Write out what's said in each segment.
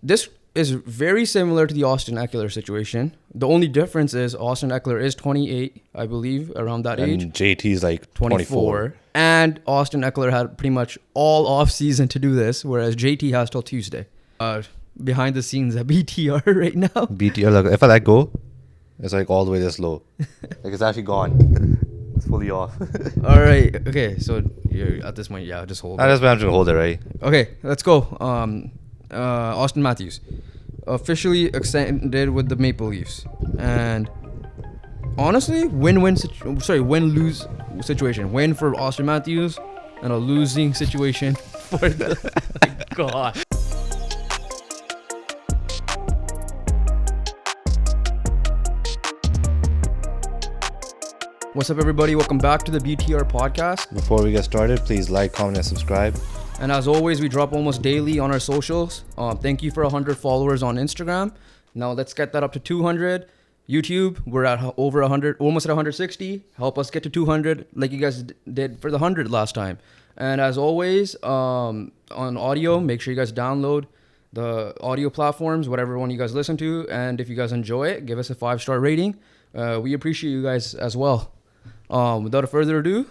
this is very similar to the Austin Eckler situation. The only difference is Austin Eckler is 28, I believe, around that age. And JT's like 24. And Austin Eckler had pretty much all off season to do this, whereas JT has till Tuesday. Behind the scenes at BTR right now. BTR, like, if I let go, it's like all the way this low. Like it's actually gone. It's fully off. All right. Okay. So you're at this point, yeah, just hold it. That's why I'm just gonna hold it, right? Okay, let's go. Auston Matthews officially extended with the Maple Leafs, and honestly, win-lose situation. Win for Auston Matthews, and a losing situation for the God. What's up, everybody? Welcome back to the BTR podcast. Before we get started, please like, comment, and subscribe. And as always, we drop almost daily on our socials. Thank you for 100 followers on Instagram. Now let's get that up to 200. YouTube, we're at over 100, almost at 160. Help us get to 200 like you guys did for the 100 last time. And as always, on audio, make sure you guys download the audio platforms, whatever one you guys listen to. And if you guys enjoy it, give us a 5-star rating. We appreciate you guys as well. Without further ado,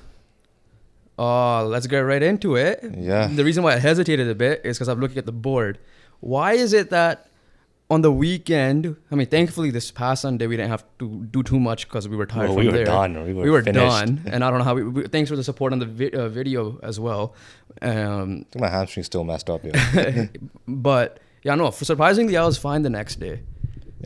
let's get right into it. Yeah. The reason why I hesitated a bit is because I'm looking at the board. Why is it that on the weekend, I mean, thankfully this past Sunday we didn't have to do too much because we were tired from there. We were done. We were finished. Done. And I don't know how thanks for the support on the video as well. I think my hamstring's still messed up. Yeah. But yeah, no, surprisingly I was fine the next day.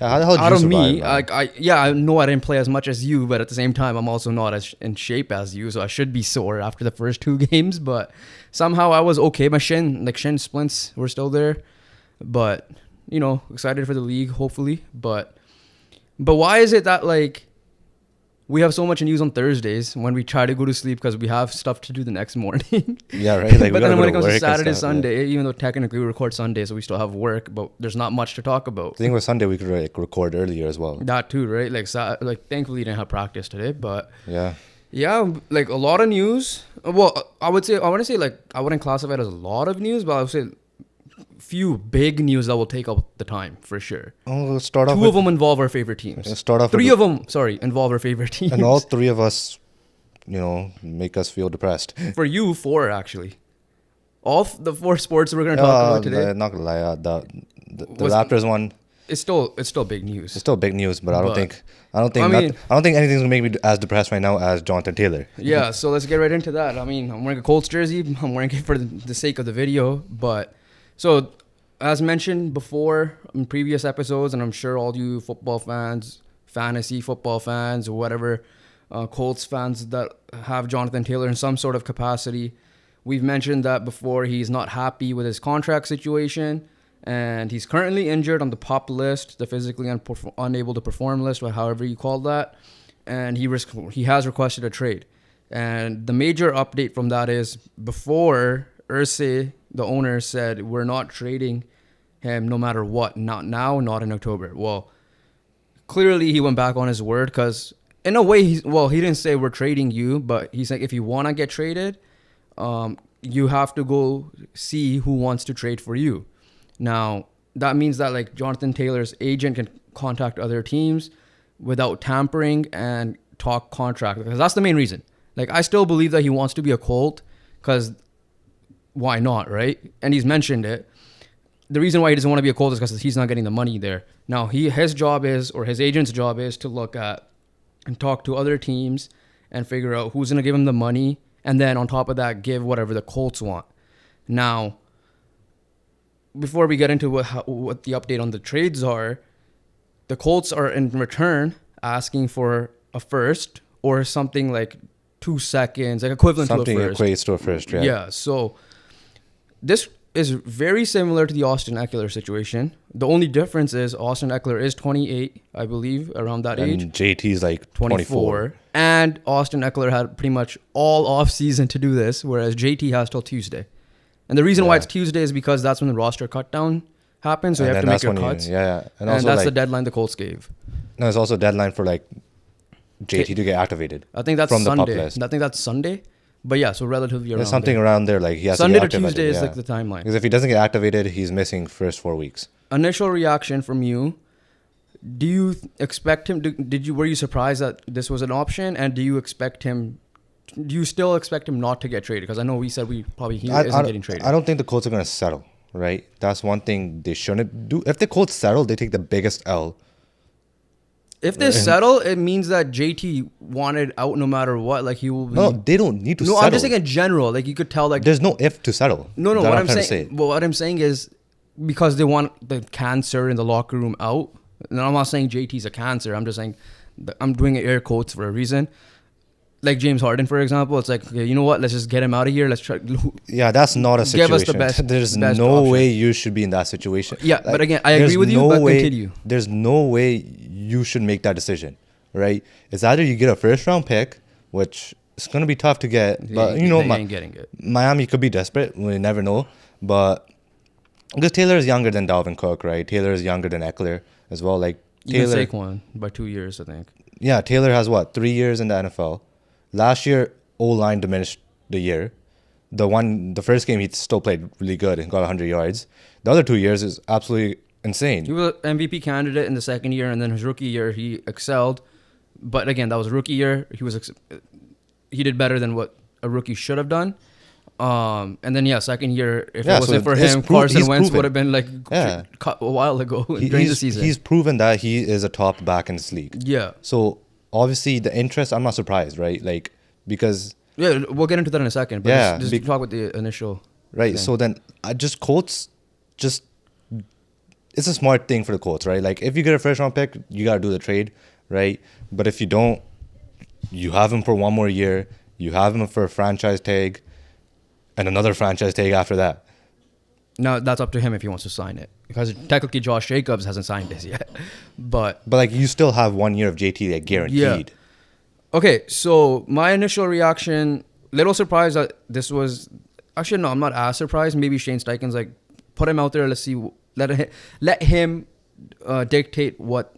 Yeah, how the hell did you survive, I know I didn't play as much as you, but at the same time, I'm also not as in shape as you, so I should be sore after the first 2 games. But somehow I was okay. My shin splints were still there, but excited for the league, hopefully. But why is it that we have so much news on Thursdays when we try to go to sleep because we have stuff to do the next morning? Yeah, right. But then when it comes to Saturday, Sunday, even though technically we record Sunday, so we still have work, but there's not much to talk about. The thing with Sunday, we could record earlier as well. That too, right? Thankfully, you didn't have practice today, but yeah, a lot of news. Well, I wouldn't classify it as a lot of news, but I would say few big news that will take up the time for sure. Let's start off. 2 of them involve our favorite teams. Let's start off. 3 of them, involve our favorite teams. And all 3 of us, make us feel depressed. For you, 4 actually. All the 4 sports we're going to talk about today. Not gonna lie, the Raptors one. It's still big news. It's still big news, but I don't think anything's gonna make me as depressed right now as Johnathan Taylor. Yeah, so let's get right into that. I mean, I'm wearing a Colts jersey. I'm wearing it for the sake of the video, but so as mentioned before in previous episodes, and I'm sure all you football fans, fantasy football fans, or whatever, Colts fans that have Johnathan Taylor in some sort of capacity, we've mentioned that before. He's not happy with his contract situation, and he's currently injured on the PUP list, the physically unable to perform list, or however you call that, and he has requested a trade. And the major update from that is before Irsay, the owner, said we're not trading him no matter what, not now, not in October. Well, clearly he went back on his word because in a way, he didn't say we're trading you, but he's like, if you want to get traded, you have to go see who wants to trade for you. Now, that means that Johnathan Taylor's agent can contact other teams without tampering and talk contract, because that's the main reason. I still believe that he wants to be a Colt because why not, right? And he's mentioned it. The reason why he doesn't want to be a Colt is because he's not getting the money there. Now, his agent's job is to look at and talk to other teams and figure out who's going to give him the money, and then on top of that, give whatever the Colts want. Now, before we get into what the update on the trades are, the Colts are in return asking for a first or something like 2 seconds, equivalent to a first. Something equates to a first, yeah. Yeah, so this is very similar to the Austin Eckler situation. The only difference is Austin Eckler is 28, I believe, around that age. And JT's like 24. And Austin Eckler had pretty much all off season to do this, whereas JT has till Tuesday. And the reason why it's Tuesday is because that's when the roster cut down happens, so you have to make your cuts. And that's the deadline the Colts gave. No, it's also a deadline for JT to get activated. I think that's from Sunday. The PUP list. I think that's Sunday. But yeah, so relatively around there's something there. Around there, he has Sunday to get activated. Tuesday is the timeline. Because if he doesn't get activated, he's missing first 4 weeks. initial reaction from you. Do you expect him to? Were you surprised that this was an option? And do you expect him? Do you still expect him not to get traded? Because I know we said he isn't getting traded. I don't think the Colts are going to settle. Right, that's one thing they shouldn't do. If the Colts settle, they take the biggest L. If they settle, it means that JT wanted out no matter what. Like he will. No, they don't need to. No, settle. I'm just saying in general. Like you could tell. Like there's no if to settle. No. What I'm saying. Well, what I'm saying is because they want the cancer in the locker room out. And I'm not saying JT's a cancer. I'm just saying I'm doing air quotes for a reason. Like James Harden, for example, it's like, okay, you know what? Let's just get him out of here. Let's try. Yeah, that's not a situation. Give us the best. There's best no option. way you should be in that situation. Yeah, but again, I agree with you. But continue. There's no way you should make that decision, right? It's either you get a first round pick, which is going to be tough to get, but you know, they ain't getting it. Miami could be desperate. We never know, but because Taylor is younger than Dalvin Cook, right? Taylor is younger than Eckler as well. Like Taylor, even Saquon by 2 years, I think. Yeah, Taylor has 3 years in the NFL. Last year, O-line diminished the year. The first game, he still played really good and got 100 yards. The other 2 years is absolutely insane. He was an MVP candidate in the second year, and then his rookie year, he excelled. But again, that was rookie year. He did better than what a rookie should have done. And then, second year, if it wasn't for him, Carson Wentz would have been cut a while ago during the season. He's proven that he is a top back in this league. Yeah. So, obviously, the interest, I'm not surprised, right? Like, because... Yeah, we'll get into that in a second. But just talk about the initial... Right, thing. so then, Colts, it's a smart thing for the Colts, right? Like, if you get a first-round pick, you got to do the trade, right? But if you don't, you have him for one more year, you have him for a franchise tag, and another franchise tag after that. Now, that's up to him if he wants to sign it. Because technically, Josh Jacobs hasn't signed this yet. But like, you still have 1 year of JT that guaranteed. Yeah. Okay, so my initial reaction, little surprised that this was... Actually, no, I'm not as surprised. Maybe Shane Steichen's like, put him out there. Let's see. Let him dictate what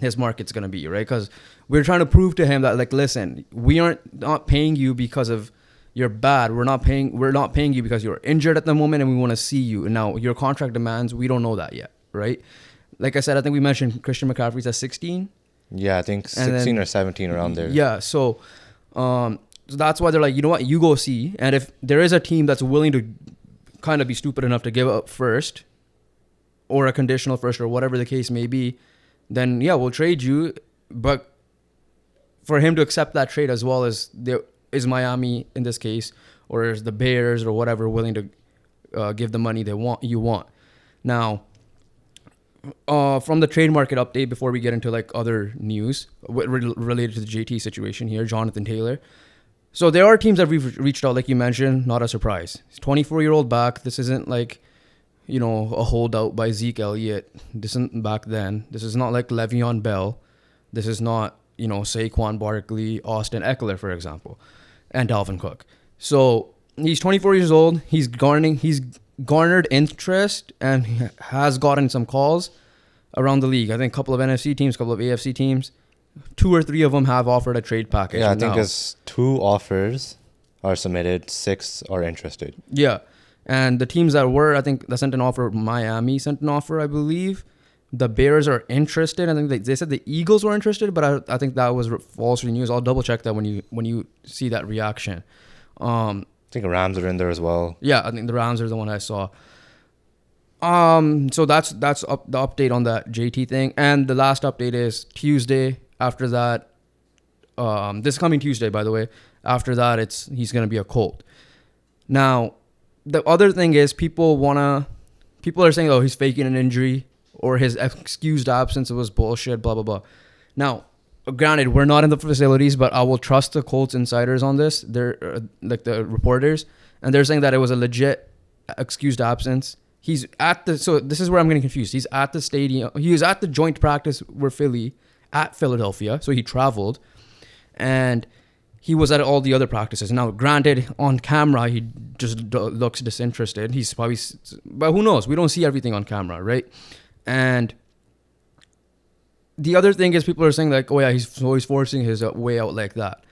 his market's going to be, right? Because we're trying to prove to him that, like, listen, we aren't not paying you because of... You're bad. We're not paying you because you're injured at the moment and we want to see you. And now your contract demands, we don't know that yet, right? Like I said, I think we mentioned Christian McCaffrey's at 16. Yeah, I think 16 or 17 around there. Yeah, so that's why they're like, you know what, you go see. And if there is a team that's willing to kind of be stupid enough to give up first or a conditional first or whatever the case may be, then yeah, we'll trade you. But for him to accept that trade as well as is Miami in this case, or is the Bears or whatever willing to give the money you want. Now, from the trade market update, before we get into like other news related to the JT situation here, Johnathan Taylor. So there are teams that we've reached out, like you mentioned, not a surprise. He's 24-year-old back. This isn't like, a holdout by Zeke Elliott. This isn't back then. This is not like Le'Veon Bell. This is not, Saquon Barkley, Austin Eckler, for example, and Dalvin Cook. So he's 24 years old. He's garnered interest and he has gotten some calls around the league. I think a couple of NFC teams, a couple of AFC teams, 2 or 3 of them have offered a trade package. Yeah, I think it's 2 offers are submitted, 6 are interested. Yeah, and the teams that sent an offer, Miami sent an offer, I believe. The Bears are interested. I think they said the Eagles were interested, but I think that was false news. I'll double check that when you see that reaction. I think the Rams are in there as well. Yeah, I think the Rams are the one I saw. So that's the update on that JT thing. And the last update is Tuesday. After that, this coming Tuesday, by the way. After that, he's going to be a Colt. Now, the other thing is people are saying, oh, he's faking an injury or his excused absence was bullshit, blah, blah, blah. Now, granted, we're not in the facilities, but I will trust the Colts insiders on this. They're like the reporters, and they're saying that it was a legit excused absence. So this is where I'm getting confused. He's at the stadium. He was at the joint practice at Philadelphia. So he traveled and he was at all the other practices. Now, granted, on camera, he just looks disinterested. He's probably, but who knows? We don't see everything on camera, right? And the other thing is people are saying like, oh yeah, he's always forcing his way out like that.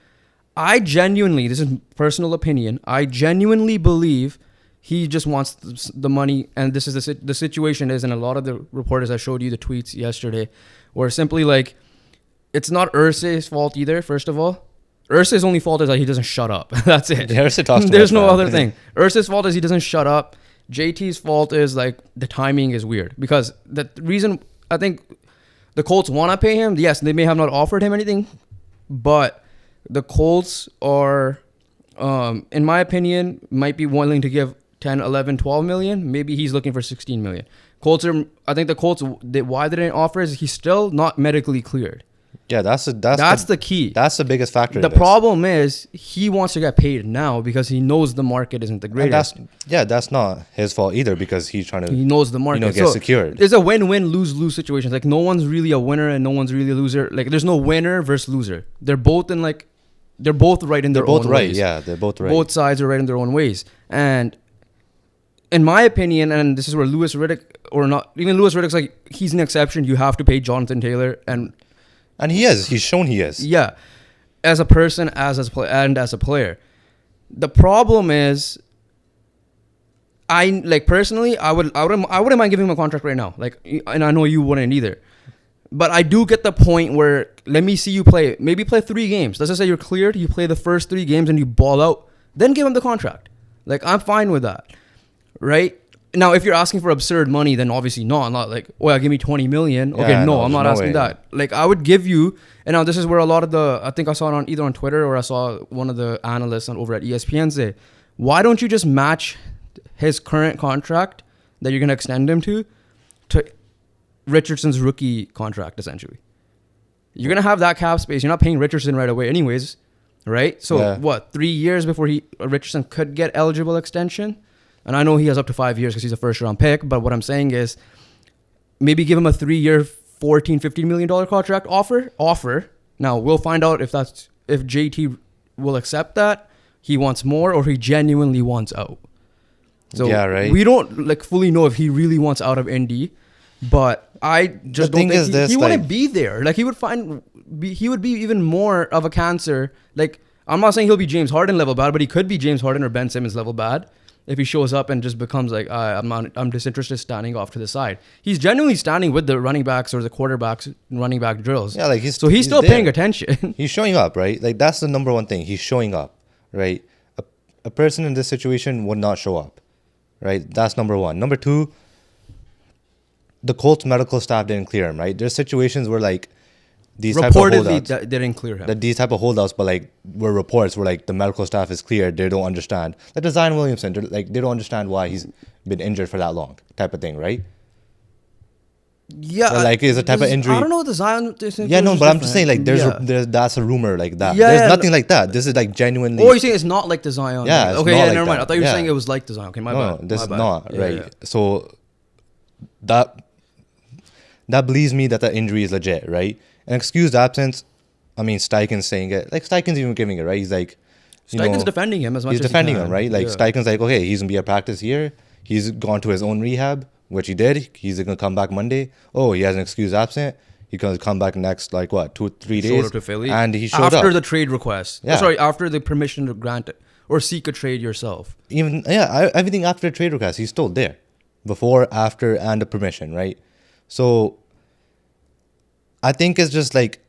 This is personal opinion, I genuinely believe He just wants the money, and this is the situation is, and a lot of the reporters I showed you the tweets yesterday, were simply like, it's not Irsay's fault either. First of all, Irsay's only fault is that he doesn't shut up. That's it. Irsay talks too There's much, no man. other thing. Irsay's fault is he doesn't shut up. JT's fault is like the timing is weird, because the reason I think the Colts want to pay him, yes, they may have not offered him anything, but the Colts are, in my opinion, might be willing to give 10, 11, 12 million. Maybe he's looking for 16 million. I think the Colts, why they didn't offer is he's still not medically cleared. Yeah, that's the key. That's the biggest factor. The problem is he wants to get paid now because he knows the market isn't the greatest. That's not his fault either, because he's trying to. He knows the market. Get secured. It's a win-win, lose-lose situation. Like, no one's really a winner and no one's really a loser. Like, there's no winner versus loser. They're both right in their own ways. Yeah, they're both right. Both sides are right in their own ways. And in my opinion, and this is where Louis Riddick, or not even Louis Riddick's like, he's an exception. You have to pay Johnathan Taylor, and he is. He's shown he is. Yeah, as a person, as a player. The problem is, personally, I wouldn't mind giving him a contract right now. Like, and I know you wouldn't either. But I do get the point where, let me see you play. Maybe play 3 games. Let's just say you're cleared. You play the first 3 games and you ball out. Then give him the contract. Like, I'm fine with that. Right? Now, if you're asking for absurd money, then obviously no. I'm not like, oh, yeah, give me 20 million. Okay, Yeah, no, I'm not asking way. that. Like, I would give you, and now this is where a lot of I think I saw it either on Twitter or I saw one of the analysts over at ESPN say, why don't you just match his current contract that you're going to extend him to Richardson's rookie contract, essentially? You're going to have that cap space. You're not paying Richardson right away anyways, right? So, 3 years before Richardson could get eligible extension? And I know he has up to 5 years because he's a first-round pick. But what I'm saying is, maybe give him a 3-year, $14-15 million contract offer. Now, we'll find out if JT will accept that. He wants more, or he genuinely wants out. So yeah, right. We don't fully know if he really wants out of Indy. But I just don't think he wouldn't be there. Like, he would be even more of a cancer. Like, I'm not saying he'll be James Harden level bad, but he could be James Harden or Ben Simmons level bad if he shows up and just becomes like, I'm disinterested, standing off to the side. He's genuinely standing with the running backs or the quarterbacks running back drills. Yeah, like he's still there. Paying attention. He's showing up, right? Like, that's the number one thing. He's showing up, right? A person in this situation would not show up, right? That's number one. Number two, the Colts medical staff didn't clear him, right? There's situations where like these type of holdouts, they didn't clear him. These type of holdouts, but like where reports where like the medical staff is cleared, they don't understand. Like the Zion Williamson, they don't understand why he's been injured for that long, type of thing, right? Yeah, or like is a type of injury. I don't know the Zion. Yeah, no, but I'm just saying like there's that's a rumor like that. Yeah, there's nothing like that. This is like genuinely. Oh, you're saying it's not like the Zion? Yeah. Okay, yeah, like never mind. That. I thought you were saying it was like the Zion. Okay, my bad. No, this is bad. not right. Yeah. So that believes me that the injury is legit, right? An excused absence. I mean, Steichen's saying it. Like Steichen's even giving it, right? He's like, Steichen's defending him as much as he's defending he him, right? Like Steichen's like, okay, he's gonna be at practice here. He's gone to his own rehab, which he did. He's gonna come back Monday. Oh, he has an excused absent. He can come back next, like what, 2-3 days. Showed up to Philly, and he showed after up the trade request. Yeah. After the permission to grant it or seek a trade yourself. Everything after the trade request, he's still there, before, after, and the permission, right? So I think it's just like,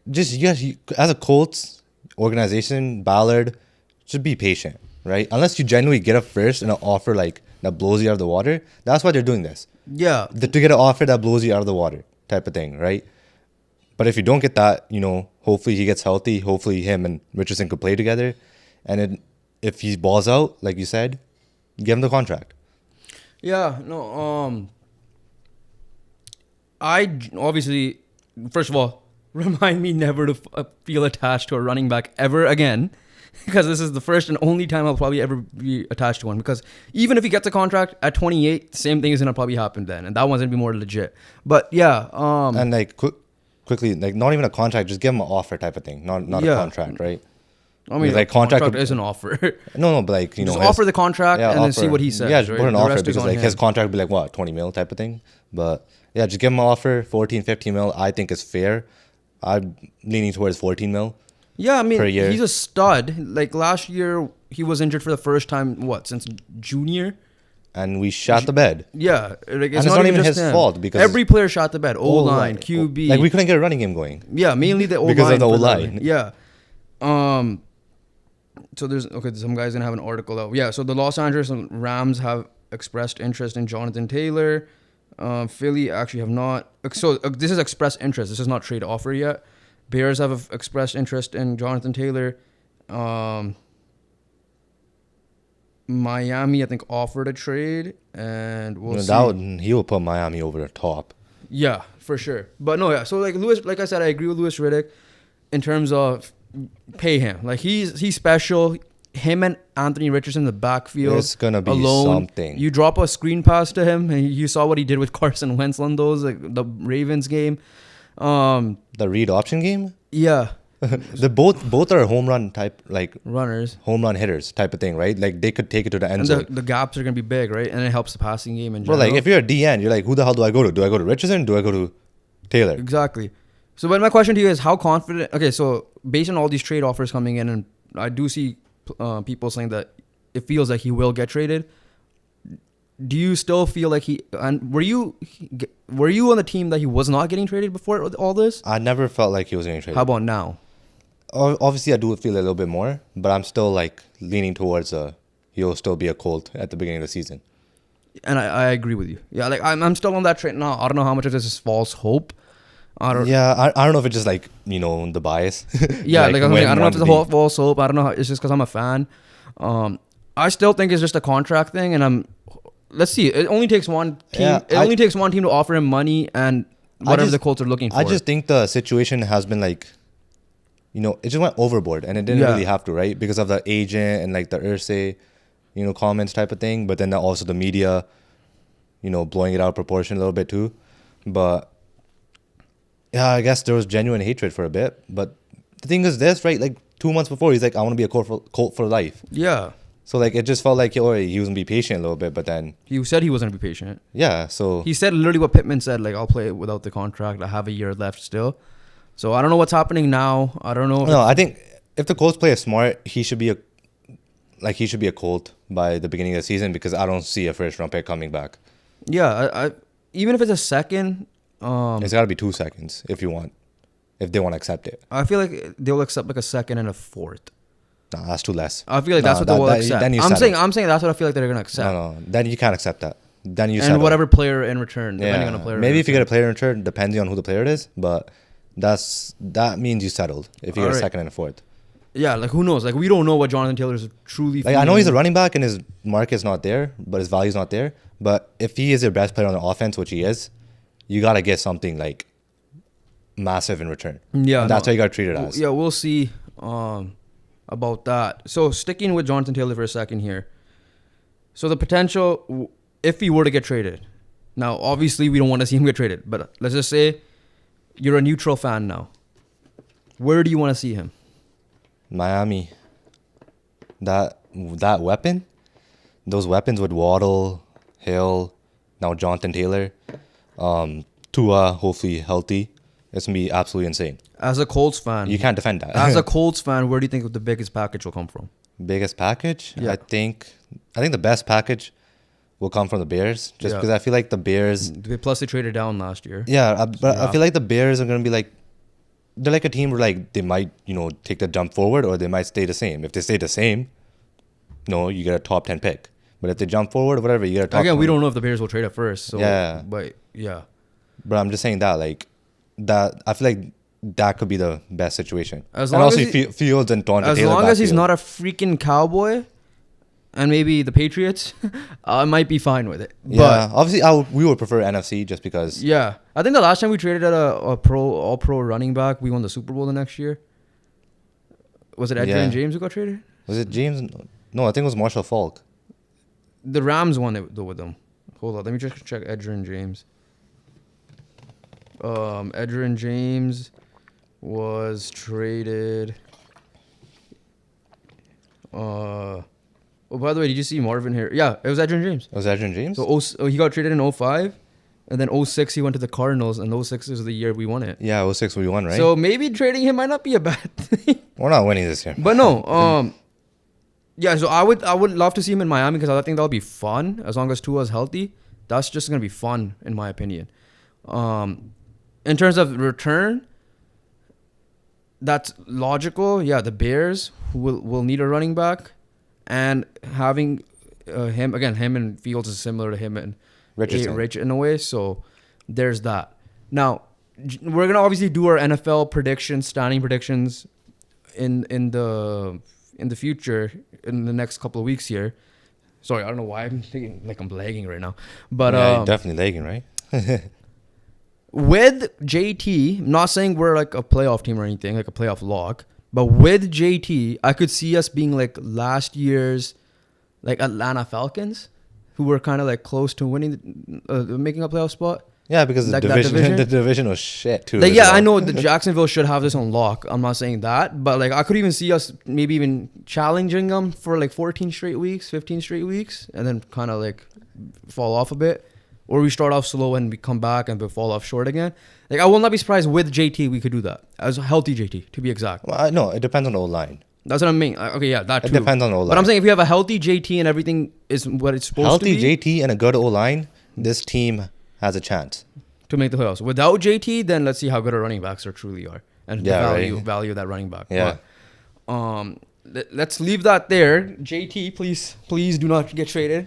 as a Colts organization, Ballard, just be patient, right? Unless you genuinely get a first and an offer like that blows you out of the water. That's why they're doing this. Yeah. To get an offer that blows you out of the water type of thing, right? But if you don't get that, hopefully he gets healthy. Hopefully him and Richardson could play together. And if he balls out, like you said, give him the contract. Yeah, no, I obviously, first of all, remind me never to feel attached to a running back ever again, because this is the first and only time I'll probably ever be attached to one. Because even if he gets a contract at 28, same thing is gonna probably happen then, and that one's gonna be more legit. But yeah, and like quickly, like not even a contract, just give him an offer type of thing, not a contract, right? I mean, like contract is an offer. No, but like just offer the contract and then see what he says. Yeah, just right? put an the offer because like his contract would be like what, 20 mil type of thing. But yeah, just give him an offer, 14-15 mil. I think is fair. I'm leaning towards 14 mil. Yeah, I mean, per year. He's a stud. Like last year, he was injured for the first time. Since junior? and we shot the bed. Yeah, like, And it's not even his fault because every player shot the bed. O-line, QB. Like we couldn't get a running game going. Yeah, mainly the O-line. Because of the O-line. Yeah. So there's some guy's gonna have an article out. Yeah, so the Los Angeles Rams have expressed interest in Johnathan Taylor. Philly actually have not. So this is expressed interest. This is not trade offer yet. Bears have expressed interest in Johnathan Taylor. Miami, I think, offered a trade, and we'll see. He will put Miami over the top. Yeah, for sure. But no, yeah. So like I said, I agree with Louis Riddick in terms of pay him. Like he's special. Him and Anthony Richardson in the backfield. It's gonna be alone. something. You drop a screen pass to him, and you saw what he did with Carson Wentz on those, like the Ravens game. The read option game. Yeah. both are home run type, like runners, home run hitters type of thing, right? Like they could take it to the end zone. The gaps are gonna be big, right? And it helps the passing game in general. Bro, like if you're a DN, you're like, who the hell do I go to? Do I go to Richardson? Do I go to Taylor? Exactly. So, but my question to you is, how confident? Okay, so based on all these trade offers coming in, and I do see people saying that it feels like he will get traded. Do you still feel like were you on the team that he was not getting traded before all this? I never felt like he was getting traded. How about now? Obviously, I do feel a little bit more, but I'm still like leaning towards he'll still be a Colt at the beginning of the season. And I agree with you. Yeah, like I'm still on that train now. I don't know how much of this is false hope. I don't know if it's just like, the bias. Yeah, like I don't know if it's a whole false hope. I don't know. It's just because I'm a fan. I still think it's just a contract thing, and let's see. It only takes one team. Yeah, only takes one team to offer him money and whatever the Colts are looking for. I just think the situation has been like, it just went overboard, and it didn't really have to, right? Because of the agent and like the Irsay, comments type of thing. But then also the media, blowing it out of proportion a little bit too. But yeah, I guess there was genuine hatred for a bit. But the thing is this, right? Like 2 months before, he's like, I want to be a Colt for life. Yeah. So like it just felt like he was going to be patient a little bit, but then he said he wasn't going to be patient. Yeah, so he said literally what Pittman said, like, I'll play without the contract. I have a year left still. So I don't know what's happening now. I don't know. No, I think if the Colts play smart, he should be a Colt by the beginning of the season, because I don't see a first round pick coming back. Yeah, I even if it's a second, it's got to be 2 seconds if they want to accept it. I feel like they'll accept like a second and a fourth. Nah, that's too less. I feel like that's what they will accept. I'm saying that's what I feel like they're gonna accept. No, then you can't accept that. Then you and whatever player in return, depending on the player. Maybe if you get a player in return, depending on who the player is, but that means you settled if you get a second and a fourth. Yeah, like who knows? Like we don't know what Johnathan Taylor is truly. Like I know he's a running back and his market's not there, but his value's not there. But if he is your best player on the offense, which he is, you gotta get something like massive in return. Yeah, and that's how you gotta treat it as. Yeah, we'll see about that. So sticking with Johnathan Taylor for a second here. So the potential, if he were to get traded, now obviously we don't want to see him get traded, but let's just say you're a neutral fan now. Where do you want to see him? Miami. That weapon, those weapons with Waddle, Hill, now Johnathan Taylor, Tua hopefully healthy. It's gonna be absolutely insane. As a Colts fan, you can't defend that. As a Colts fan, where do you think the biggest package will come from? Biggest package? Yeah. I think the best package will come from the Bears, just because I feel like the Bears. Plus they traded down last year. Yeah, but I feel like the Bears are gonna be like, they're like a team where like they might take the jump forward, or they might stay the same. If they stay the same, you get a top 10 pick. But if they jump forward or whatever, you get a top. Again, 20. we don't know if the Bears will trade at first. So yeah, but yeah. But I'm just saying that that I feel like that could be the best situation. As long as Fields and Taylor. As long as he's not a freaking Cowboy, and maybe the Patriots, I might be fine with it. Yeah, but obviously we would prefer NFC just because. Yeah, I think the last time we traded at a all pro running back, we won the Super Bowl the next year. Was it Edgerrin James who got traded? Was it James? No, I think it was Marshall Faulk. The Rams won it though with them. Hold on, let me just check Edgerrin James. Edgerrin James was traded. Oh, by the way, did you see Marvin here? Yeah, it was Edgerrin James. It was Edgerrin James? So he got traded in 2005, and then 2006 he went to the Cardinals, and 2006 is the year we won it. Yeah, 2006 we won, right? So maybe trading him might not be a bad thing. We're not winning this year. But no, Yeah, so I would love to see him in Miami because I think that'll be fun as long as Tua's healthy. That's just gonna be fun in my opinion. In terms of return, that's logical. Yeah, the Bears will need a running back, and having him and Fields is similar to him and Richardson. Rich in a way. So there's that. Now we're gonna obviously do our NFL predictions, standing predictions in the future in the next couple of weeks here. Sorry, I don't know why I'm thinking like I'm lagging right now, but Yeah, you're definitely lagging, right? with JT, I'm not saying we're like a playoff team or anything, like a playoff lock, but with JT, I could see us being like last year's like Atlanta Falcons, who were kind of like close to winning, making a playoff spot. Yeah, because Like the that division, division? the division was shit too. Like, as yeah, well. I know the Jacksonville should have this on lock. I'm not saying that, but like I could even see us maybe even challenging them for like 14 straight weeks, 15 straight weeks, and then kind of like fall off a bit, or we start off slow and we come back and we fall off short again. Like I will not be surprised with JT we could do that as a healthy JT to be exact. Well, no, it depends on the O-line. That's what I mean. Okay, yeah, that too. It depends on the O-line. But I'm saying if you have a healthy JT and everything is what it's supposed to be, Healthy JT and a good O-line, this team has a chance. to make the playoffs. Without JT, then let's see how good our running backs are truly are and the value of that running back. Yeah. But, let's leave that there. JT, please do not get traded.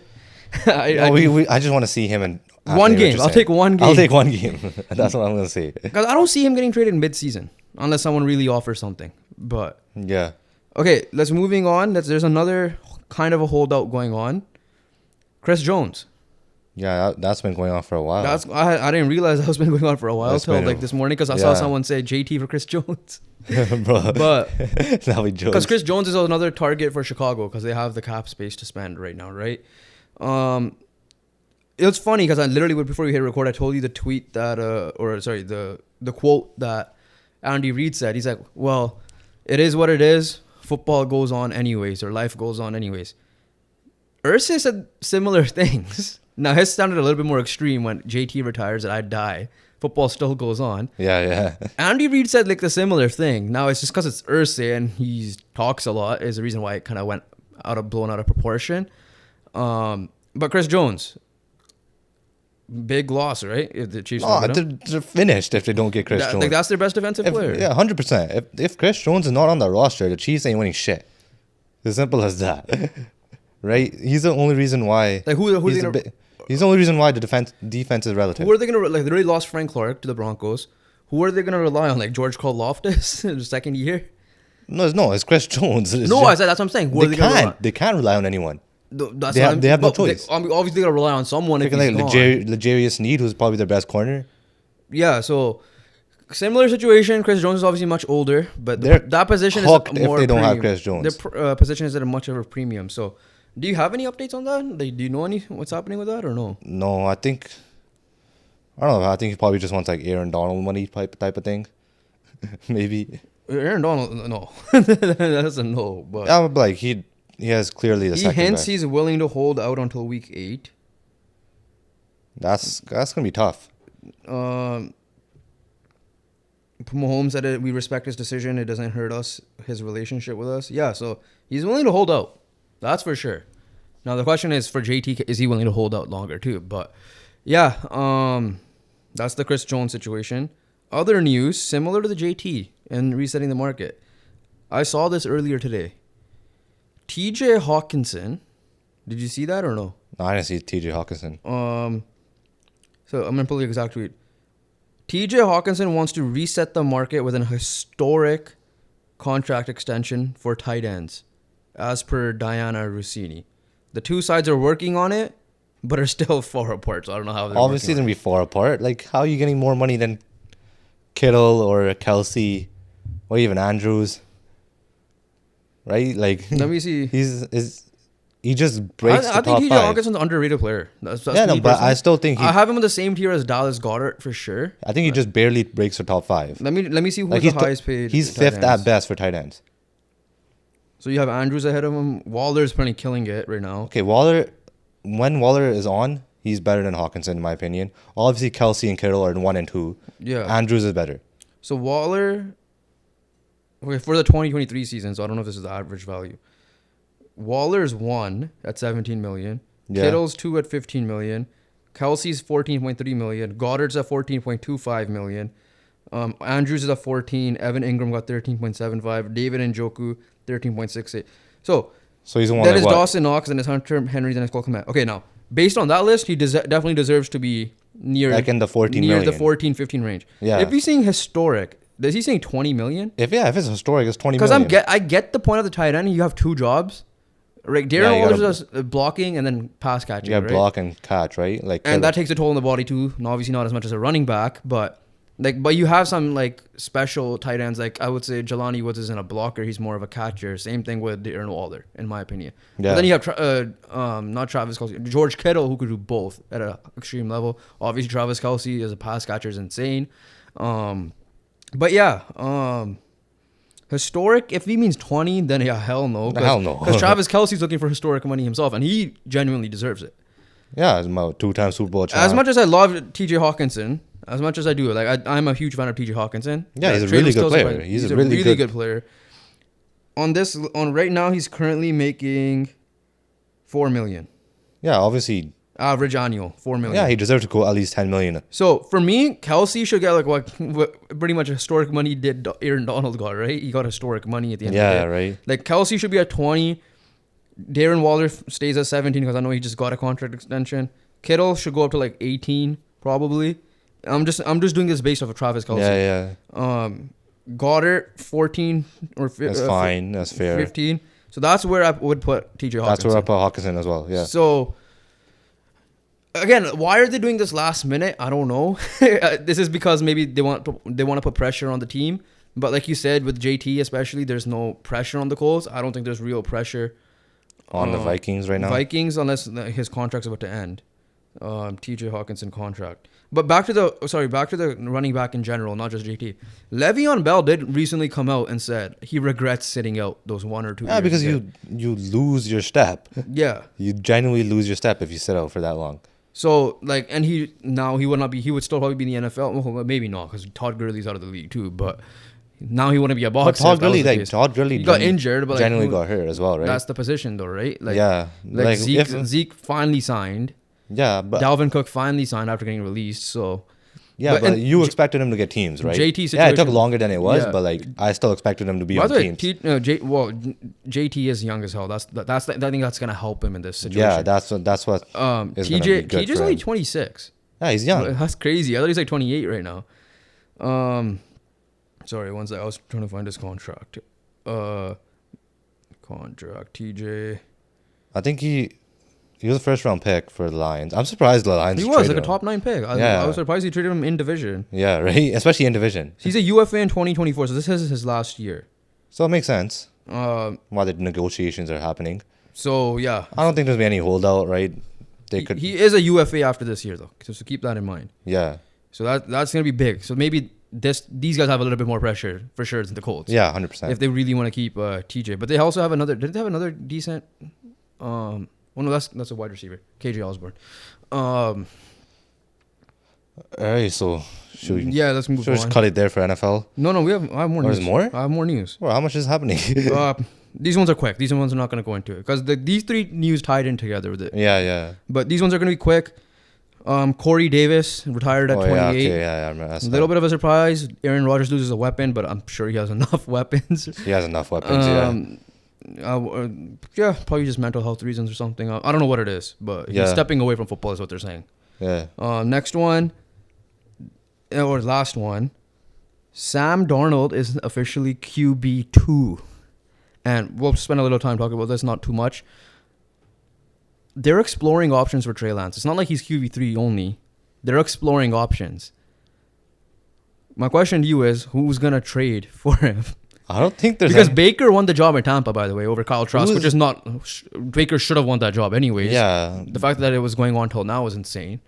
I just want to see him in one game. I'll take one game. I'll take one game. That's what I'm gonna say. Because I don't see him getting traded mid-season unless someone really offers something. But Yeah. okay, let's moving on. There's another kind of a holdout going on. Chris Jones. Yeah, that's been going on for a while. I didn't realize that was been going on for a while That's till been- like this morning because I saw someone say JT for Chris Jones. Bro. But That'll be jokes. because Chris Jones is another target for Chicago because they have the cap space to spend right now, right? It's funny because I literally before we hit record, I told you the tweet that the quote that Andy Reid said. He's like, "Well, it is what it is. Football goes on anyways, or life goes on anyways." Irsay said similar things. Now his sounded a little bit more extreme when JT retires and I die. Football still goes on. Yeah. Andy Reid said like the similar thing. Now it's just because it's Irsay and he talks a lot is the reason why it kind of went blown out of proportion. But Chris Jones, big loss, right? If the Chiefs don't get him. They're finished if they don't get Chris Jones. Like that's their best defensive player. Yeah, 100%. If Chris Jones is not on the roster, the Chiefs ain't winning shit. As simple as that. Right? He's the only reason why. Like He's the only reason why the defense is relative. who are they gonna like? They already lost Frank Clark to the Broncos. Who are they gonna rely on? Like George Karlaftis in the second year? No, it's Chris Jones. I said that's what I'm saying. Who are they gonna rely on? They can't rely on anyone. That's They have no choice. Obviously, gotta rely on someone. If Like he's gone. Legarius Sneed, who's probably their best corner. Yeah, so similar situation. Chris Jones is obviously much older, but They're that position is cooked more if they don't have premium. Chris Jones. Their position is at a much of a premium. So, do you have any updates on that? Like, do you know what's happening with that or no? No, I don't know. I think he probably just wants like Aaron Donald money type of thing. Maybe. Aaron Donald, no, that's a no. But Yeah, but like he has clearly the he second hints best. he's willing to hold out until week 8. That's gonna be tough. Mahomes said it. We respect his decision. It doesn't hurt us. His relationship with us. Yeah, so he's willing to hold out. That's for sure. Now the question is for JT, is he willing to hold out longer too? But yeah, that's the Chris Jones situation. Other news similar to the JT and resetting the market. I saw this earlier today. TJ Hawkinson, did you see that or no? No, I didn't see T.J. Hawkinson. So I'm gonna pull the exact tweet. TJ Hawkinson wants to reset the market with an historic contract extension for tight ends, as per Diana Rossini. The two sides are working on it, but are still far apart. So I don't know how they're Obviously, working they're gonna be far apart. Like, how are you getting more money than Kittle or Kelsey or even Andrews? Right? Like, on it. Let me see. he just breaks I the think top TJ 5. Hawkinson's an underrated player. That's Yeah, no, me but I personally. still think I have him in the same tier as Dallas Goedert for sure. I think he just barely breaks the top 5. Let me see who's Like the highest paid. he's tight 5th ends. at best for tight ends. So you have Andrews ahead of him. Waller's probably killing it right now. Okay, when Waller is on, he's better than Hawkinson in my opinion. Obviously, Kelsey and Kittle are in 1 and 2. Yeah. Andrews is better. So Waller, okay, for the 2023 season, so I don't know if this is the average value. Waller's 1 at 17 million. Yeah. Kittle's 2 at 15 million. Kelsey's 14.3 million. Goddard's at 14.25 million. Andrews is at 14. Evan Ingram got 13.75. David Njoku 13.68. So he's the one that like is what? Dawson Knox and his Hunter Henry and his Cole Kmet. Okay, now based on that list, he definitely deserves to be near Like in the 14 near million. the 14, 15 range. Yeah. If he's saying historic, is he saying 20 million? If it's historic, it's 20 Because million. I get the point of the tight end. You have two jobs, right? Yeah, Darren you Waller's gotta- does blocking and then pass catching. You got right? block and catch, right? Like, And that takes a toll on the body too. And obviously not as much as a running back, but you have some like special tight ends. Like I would say Jelani Woods isn't a blocker; he's more of a catcher. Same thing with Darren Waller, in my opinion. Yeah. But then you have not Travis Kelce, George Kittle, who could do both at an extreme level. Obviously, Travis Kelce as a pass catcher is insane. But yeah, historic. If he means 20, then yeah, hell no. Hell no. Because Travis Kelce's looking for historic money himself, and he genuinely deserves it. yeah, it's my 2-time Super Bowl champ. As much as I love T.J. Hawkinson, as much as I do, like I'm a huge fan of T.J. Hawkinson. Yeah, he's a Trade really was good still player. surprising. He's a really really good player. On right now, he's currently making $4 million Yeah, obviously. average annual. $4 million. Yeah, he deserves to go at least 10 million. So for me, Kelsey should get like what pretty much historic money did Aaron Donald got, right? He got historic money at the end of the Yeah, day. right. Like Kelsey should be at 20. Darren Waller stays at 17 because I know he just got a contract extension. Kittle should go up to like 18 probably. I'm just doing this based off of Travis Kelce. Yeah. Goddard 14 or That's fine. That's fair. 15. So that's where I would put TJ Hawkinson. That's where I put Hawkinson as well. Yeah. So again, why are they doing this last minute? I don't know. This is because maybe they want to put pressure on the team. But like you said, with JT especially, there's no pressure on the Colts. I don't think there's real pressure On the Vikings right now. Vikings, unless his contract's about to end. TJ Hawkinson contract. But back to the running back in general, not just JT. Le'Veon Bell did recently come out and said he regrets sitting out those 1 or 2 years. Yeah, because he did. you lose your step. Yeah. You genuinely lose your step if you sit out for that long. So like, and he would still probably be in the NFL. Well, maybe not because Todd Gurley's out of the league too. But now he wouldn't be a But boxer. Todd Gurley he got injured, but genuinely like, got hurt as well, right? That's the position though, right? Like, yeah. Like Zeke finally signed. Yeah, but Dalvin Cook finally signed after getting released. So yeah, but but you expected him to get teams, right? JT yeah, it took situation- longer than it was, Yeah. but like I still expected him to be by on the way, teams. JT is young as hell. I think that's gonna help him in this situation. Yeah, that's what is gonna be good TJ's for only him. 26. Yeah, he's young. That's crazy. I thought he's like 28 right now. Sorry, one sec. I was trying to find his contract. Contract TJ. I think he was a first round pick for the Lions. I'm surprised the Lions. He was traded like a him. top 9 pick. Yeah. I was surprised he traded him in division. Yeah, right. Especially in division. He's a UFA in 2024, so this is his last year. So it makes sense Uh, why the negotiations are happening. so yeah, I don't think there's any holdout, right? They could. he is a UFA after this year though, so keep that in mind. Yeah. So that's gonna be big. So maybe these guys have a little bit more pressure for sure than the Colts. Yeah, 100%. If they really want to keep TJ, but they also have another. Did they have another decent? Oh no, that's a wide receiver, KJ Osborne. All right, so should we? Yeah, let's move Should we just on. cut it there for NFL? No, I have more Oh, news. there's more? I have more news. Well, how much is happening? These ones are quick. These ones are not going to go into it because these three news tied in together with it. yeah. But these ones are going to be quick. Corey Davis retired at 28. Yeah, okay, yeah, I remember. A little bit of a surprise. Aaron Rodgers loses a weapon, but I'm sure he has enough weapons. He has enough weapons. Yeah, probably just mental health reasons or something. I don't know what it is, but he's stepping away from football is what they're saying. Yeah. Next one, or last one, Sam Darnold is officially QB2. And we'll spend a little time talking about this, not too much. They're exploring options for Trey Lance. It's not like he's QB3 only. They're exploring options. My question to you is, who's going to trade for him? I don't think there's Because Baker won the job in Tampa, by the way, over Kyle Trask, Who's- which is not... Baker should have won that job anyways. Yeah. The fact that it was going on till now is insane.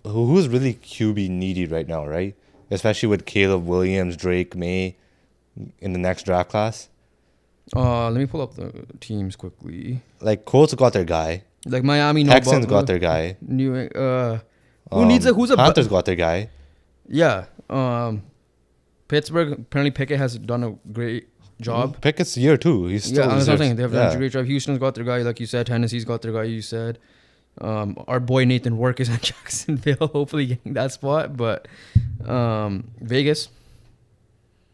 Who's really QB needy right now, right? Especially with Caleb Williams, Drake May in the next draft class. Let me pull up the teams quickly. Like Colts got their guy. Like Miami, Texans got their guy. Who needs who's a Panthers got their guy. Yeah. Pittsburgh, apparently Pickett has done a great job. Pickett's year 2. He's still. Yeah, that's what I'm saying. They have done yeah. a great job. Houston's got their guy, like you said. Tennessee's got their guy, you said. Our boy Nathan Work is in Jacksonville, hopefully getting that spot. But Vegas.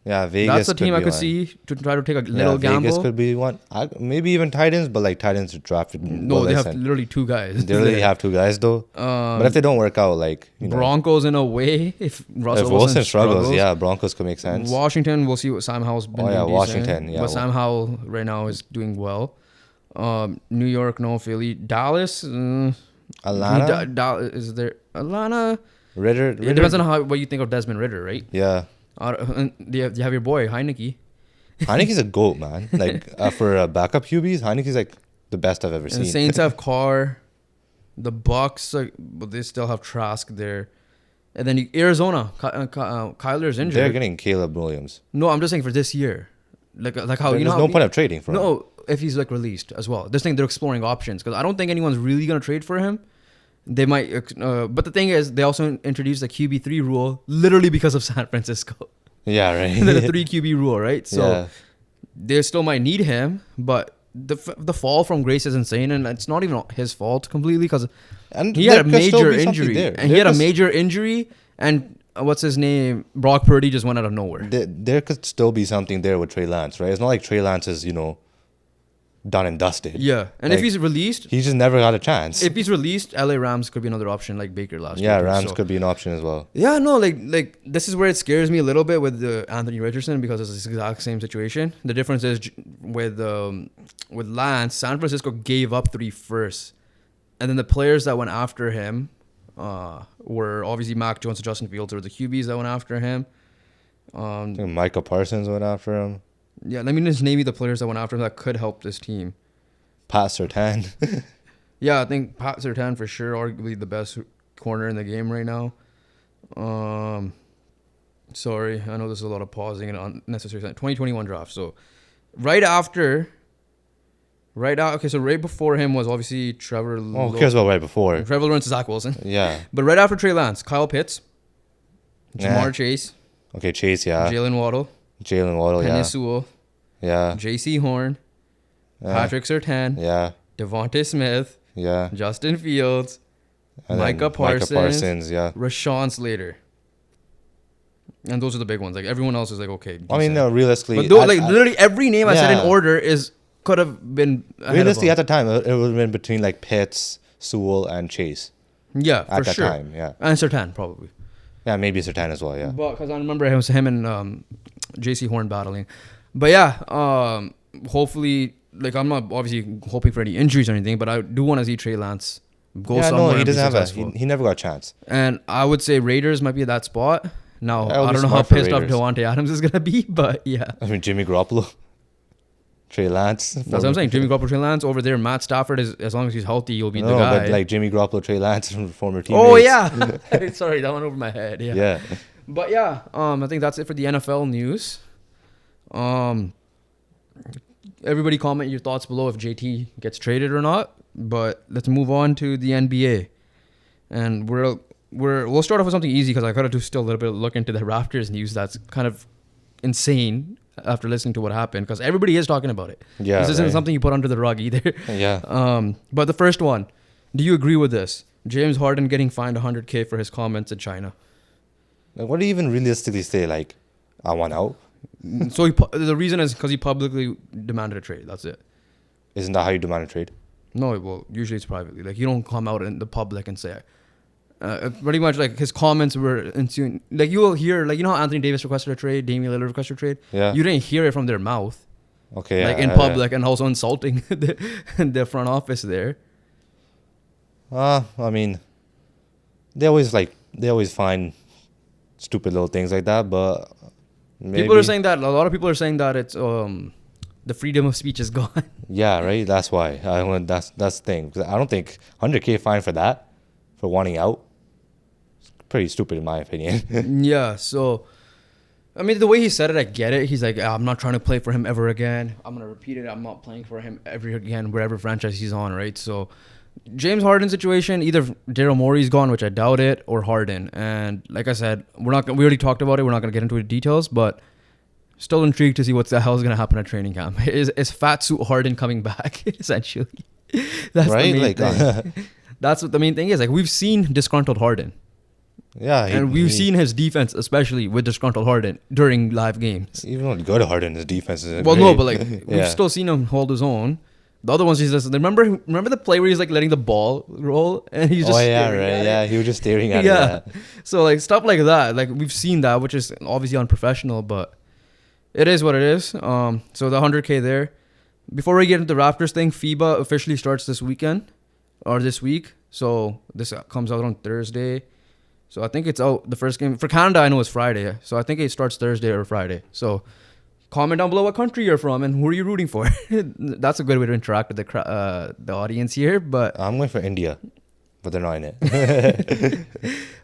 Yeah, Vegas. That's a team I could one. see to try to take a little gamble. Vegas could be one. Maybe even Titans, but like Titans are drafted. No, they have literally 2 guys. They literally have 2 guys though. But if they don't work out, like Broncos in a way, if Russell Wilson struggles, yeah, Broncos could make sense. Washington, we'll see what Sam Howell's been doing. Washington, yeah. But Sam Howell right now is doing well. New York, no. Philly, Dallas, Atlanta. Is there Atlanta? Ritter. It depends on what you think of Desmond Ritter, right? Yeah. You have your boy Heineke. Heineke's a goat, man. Like for backup QBs, Heineke's like the best I've ever seen. The Saints have Carr. The Bucks, but they still have Trask there. And then Arizona, Kyler's injured. They're getting Caleb Williams. No, I'm just saying for this year, like how There's no point of trading for him. No, if he's like released as well. This thing they're exploring options because I don't think anyone's really gonna trade for him. They might, but the thing is, they also introduced the QB3 rule literally because of San Francisco. Yeah, right. The 3 QB rule, right? So they still might need him, but the fall from grace is insane, and it's not even his fault completely because he had a major injury, and he had a major injury, and what's his name? Brock Purdy just went out of nowhere. There could still be something there with Trey Lance, right? It's not like Trey Lance is, done and dusted. Yeah, and like, if he's released, he just never got a chance. If he's released, LA Rams could be another option, like Baker last year. Yeah, Rams could be an option as well. Yeah, no, like this is where it scares me a little bit with Anthony Richardson because it's the exact same situation. The difference is with Lance, San Francisco gave up 3 firsts, and then the players that went after him were obviously Mac Jones and Justin Fields were the QBs that went after him. I think Micah Parsons went after him. Yeah, let me just name you the players that went after him that could help this team. Pat Surtain. Yeah, I think Pat Surtain for sure, arguably the best corner in the game right now. Sorry, I know there's a lot of pausing and unnecessary. 2021 draft. So right before him was obviously Trevor. Who cares about right before? Trevor Lawrence, Zach Wilson. Yeah. But right after Trey Lance, Kyle Pitts, Jamar Chase. Okay, Chase, yeah. Jalen Waddle, yeah. Sewell. Yeah. J.C. Horn. Patrick Surtain. Yeah. Devontae Smith. Yeah. Justin Fields. And Micah Parsons. Yeah. Rashawn Slater. And those are the big ones. Like everyone else is like, okay. I mean, no, realistically. But literally every name I said in order could have been realistically at the time. It would have been between like Pitts, Sewell, and Chase. Yeah, at for that sure. time, yeah. And Surtain probably. Yeah, maybe Surtain as well. Yeah. But because I remember it was him and J.C. Horn battling. But yeah, hopefully, like I'm not obviously hoping for any injuries or anything, but I do want to see Trey Lance go somewhere. No, he doesn't have he never got a chance. And I would say Raiders might be at that spot. Now, I don't know how pissed off Devontae Adams is going to be, but yeah. I mean, Jimmy Garoppolo, Trey Lance. That's what I'm saying. Jimmy Garoppolo, Trey Lance. Over there, Matt Stafford, as long as he's healthy, he'll be the guy. But like Jimmy Garoppolo, Trey Lance from former teammates. Oh, yeah. Sorry, that went over my head. Yeah. Yeah. But yeah, I think that's it for the NFL news. Everybody comment your thoughts below if JT gets traded or not. But let's move on to the NBA. And we'll start off with something easy because I gotta do still a little bit of look into the Raptors news. That's kind of insane after listening to what happened because everybody is talking about it. Yeah, this isn't something you put under the rug either. Yeah. But the first one, do you agree with this? James Harden getting fined $100K for his comments in China. Like, what do you even realistically say? Like, I want out. So the reason is because he publicly demanded a trade. That's it. Isn't that how you demand a trade? No, well, usually it's privately. Like you don't come out in the public and say. Pretty much like his comments were ensuing. Like you will hear, like you know how Anthony Davis requested a trade, Damian Lillard requested a trade. Yeah. You didn't hear it from their mouth. Okay. Like in public and also insulting the front office there. I mean, they always find stupid little things like that, but maybe. People are saying that a lot of people are saying that it's the freedom of speech is gone. Yeah, right. That's why. That's the thing. Because I don't think 100K fine for that, for wanting out. It's pretty stupid in my opinion. Yeah. So, I mean, the way he said it, I get it. He's like, I'm not trying to play for him ever again. I'm gonna repeat it. I'm not playing for him ever again, wherever franchise he's on. Right. So, James Harden situation, either Daryl Morey's gone, which I doubt it, or Harden. And like I said, we already talked about it. We're not gonna get into the details, but still intrigued to see what the hell is going to happen at training camp. Is Fat Suit Harden coming back, essentially? That's right? the main Like, thing. That's what the main thing is. Like, we've seen disgruntled Harden. yeah. And we've seen his defense, especially with disgruntled Harden, during live games. Even though good Harden, his defense is Well, great. no, but like Yeah. we've still seen him hold his own. The other ones, he's just remember the play where he's like letting the ball roll and he's just staring at Yeah, it? he was just staring at Yeah. it. So like stuff like that, like we've seen that, which is obviously unprofessional, but it is what it is. So the 100K there. Before we get into the Raptors thing, FIBA officially starts this weekend or this week. So this comes out on Thursday. So I think it's out the first game for Canada. I know it's Friday, so I think it starts Thursday or Friday. So comment down below what country you're from and who are you rooting for. That's a good way to interact with the audience here. But I'm going for India, but they're not in it.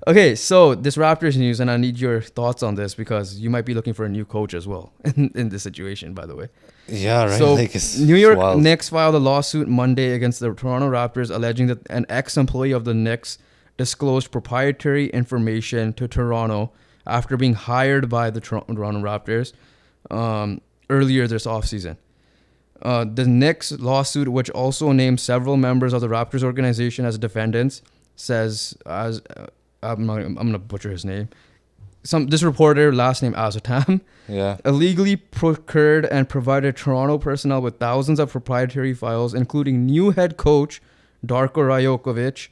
okay, so this Raptors news, and I need your thoughts on this because you might be looking for a new coach as well in this situation, by the way. Yeah, right. So Like, it's New York wild. Knicks filed a lawsuit Monday against the Toronto Raptors alleging that an ex-employee of the Knicks disclosed proprietary information to Toronto after being hired by the Toronto Raptors earlier this offseason. The Knicks lawsuit, which also names several members of the Raptors organization as defendants, says, I'm going to butcher his name, this reporter, last name Azotam, Yeah. illegally procured and provided Toronto personnel with thousands of proprietary files, including new head coach Darko Rajokovic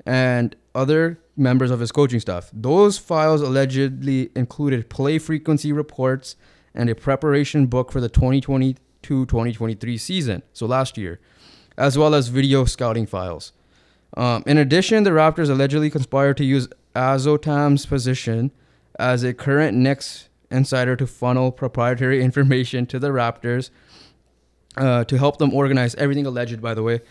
and other members of his coaching staff. Those files allegedly included play frequency reports and a preparation book for the 2022-2023 season, so last year, as well as video scouting files. In addition, the Raptors allegedly conspired to use Azotam's position as a current Knicks insider to funnel proprietary information to the Raptors to help them organize everything alleged, by the way,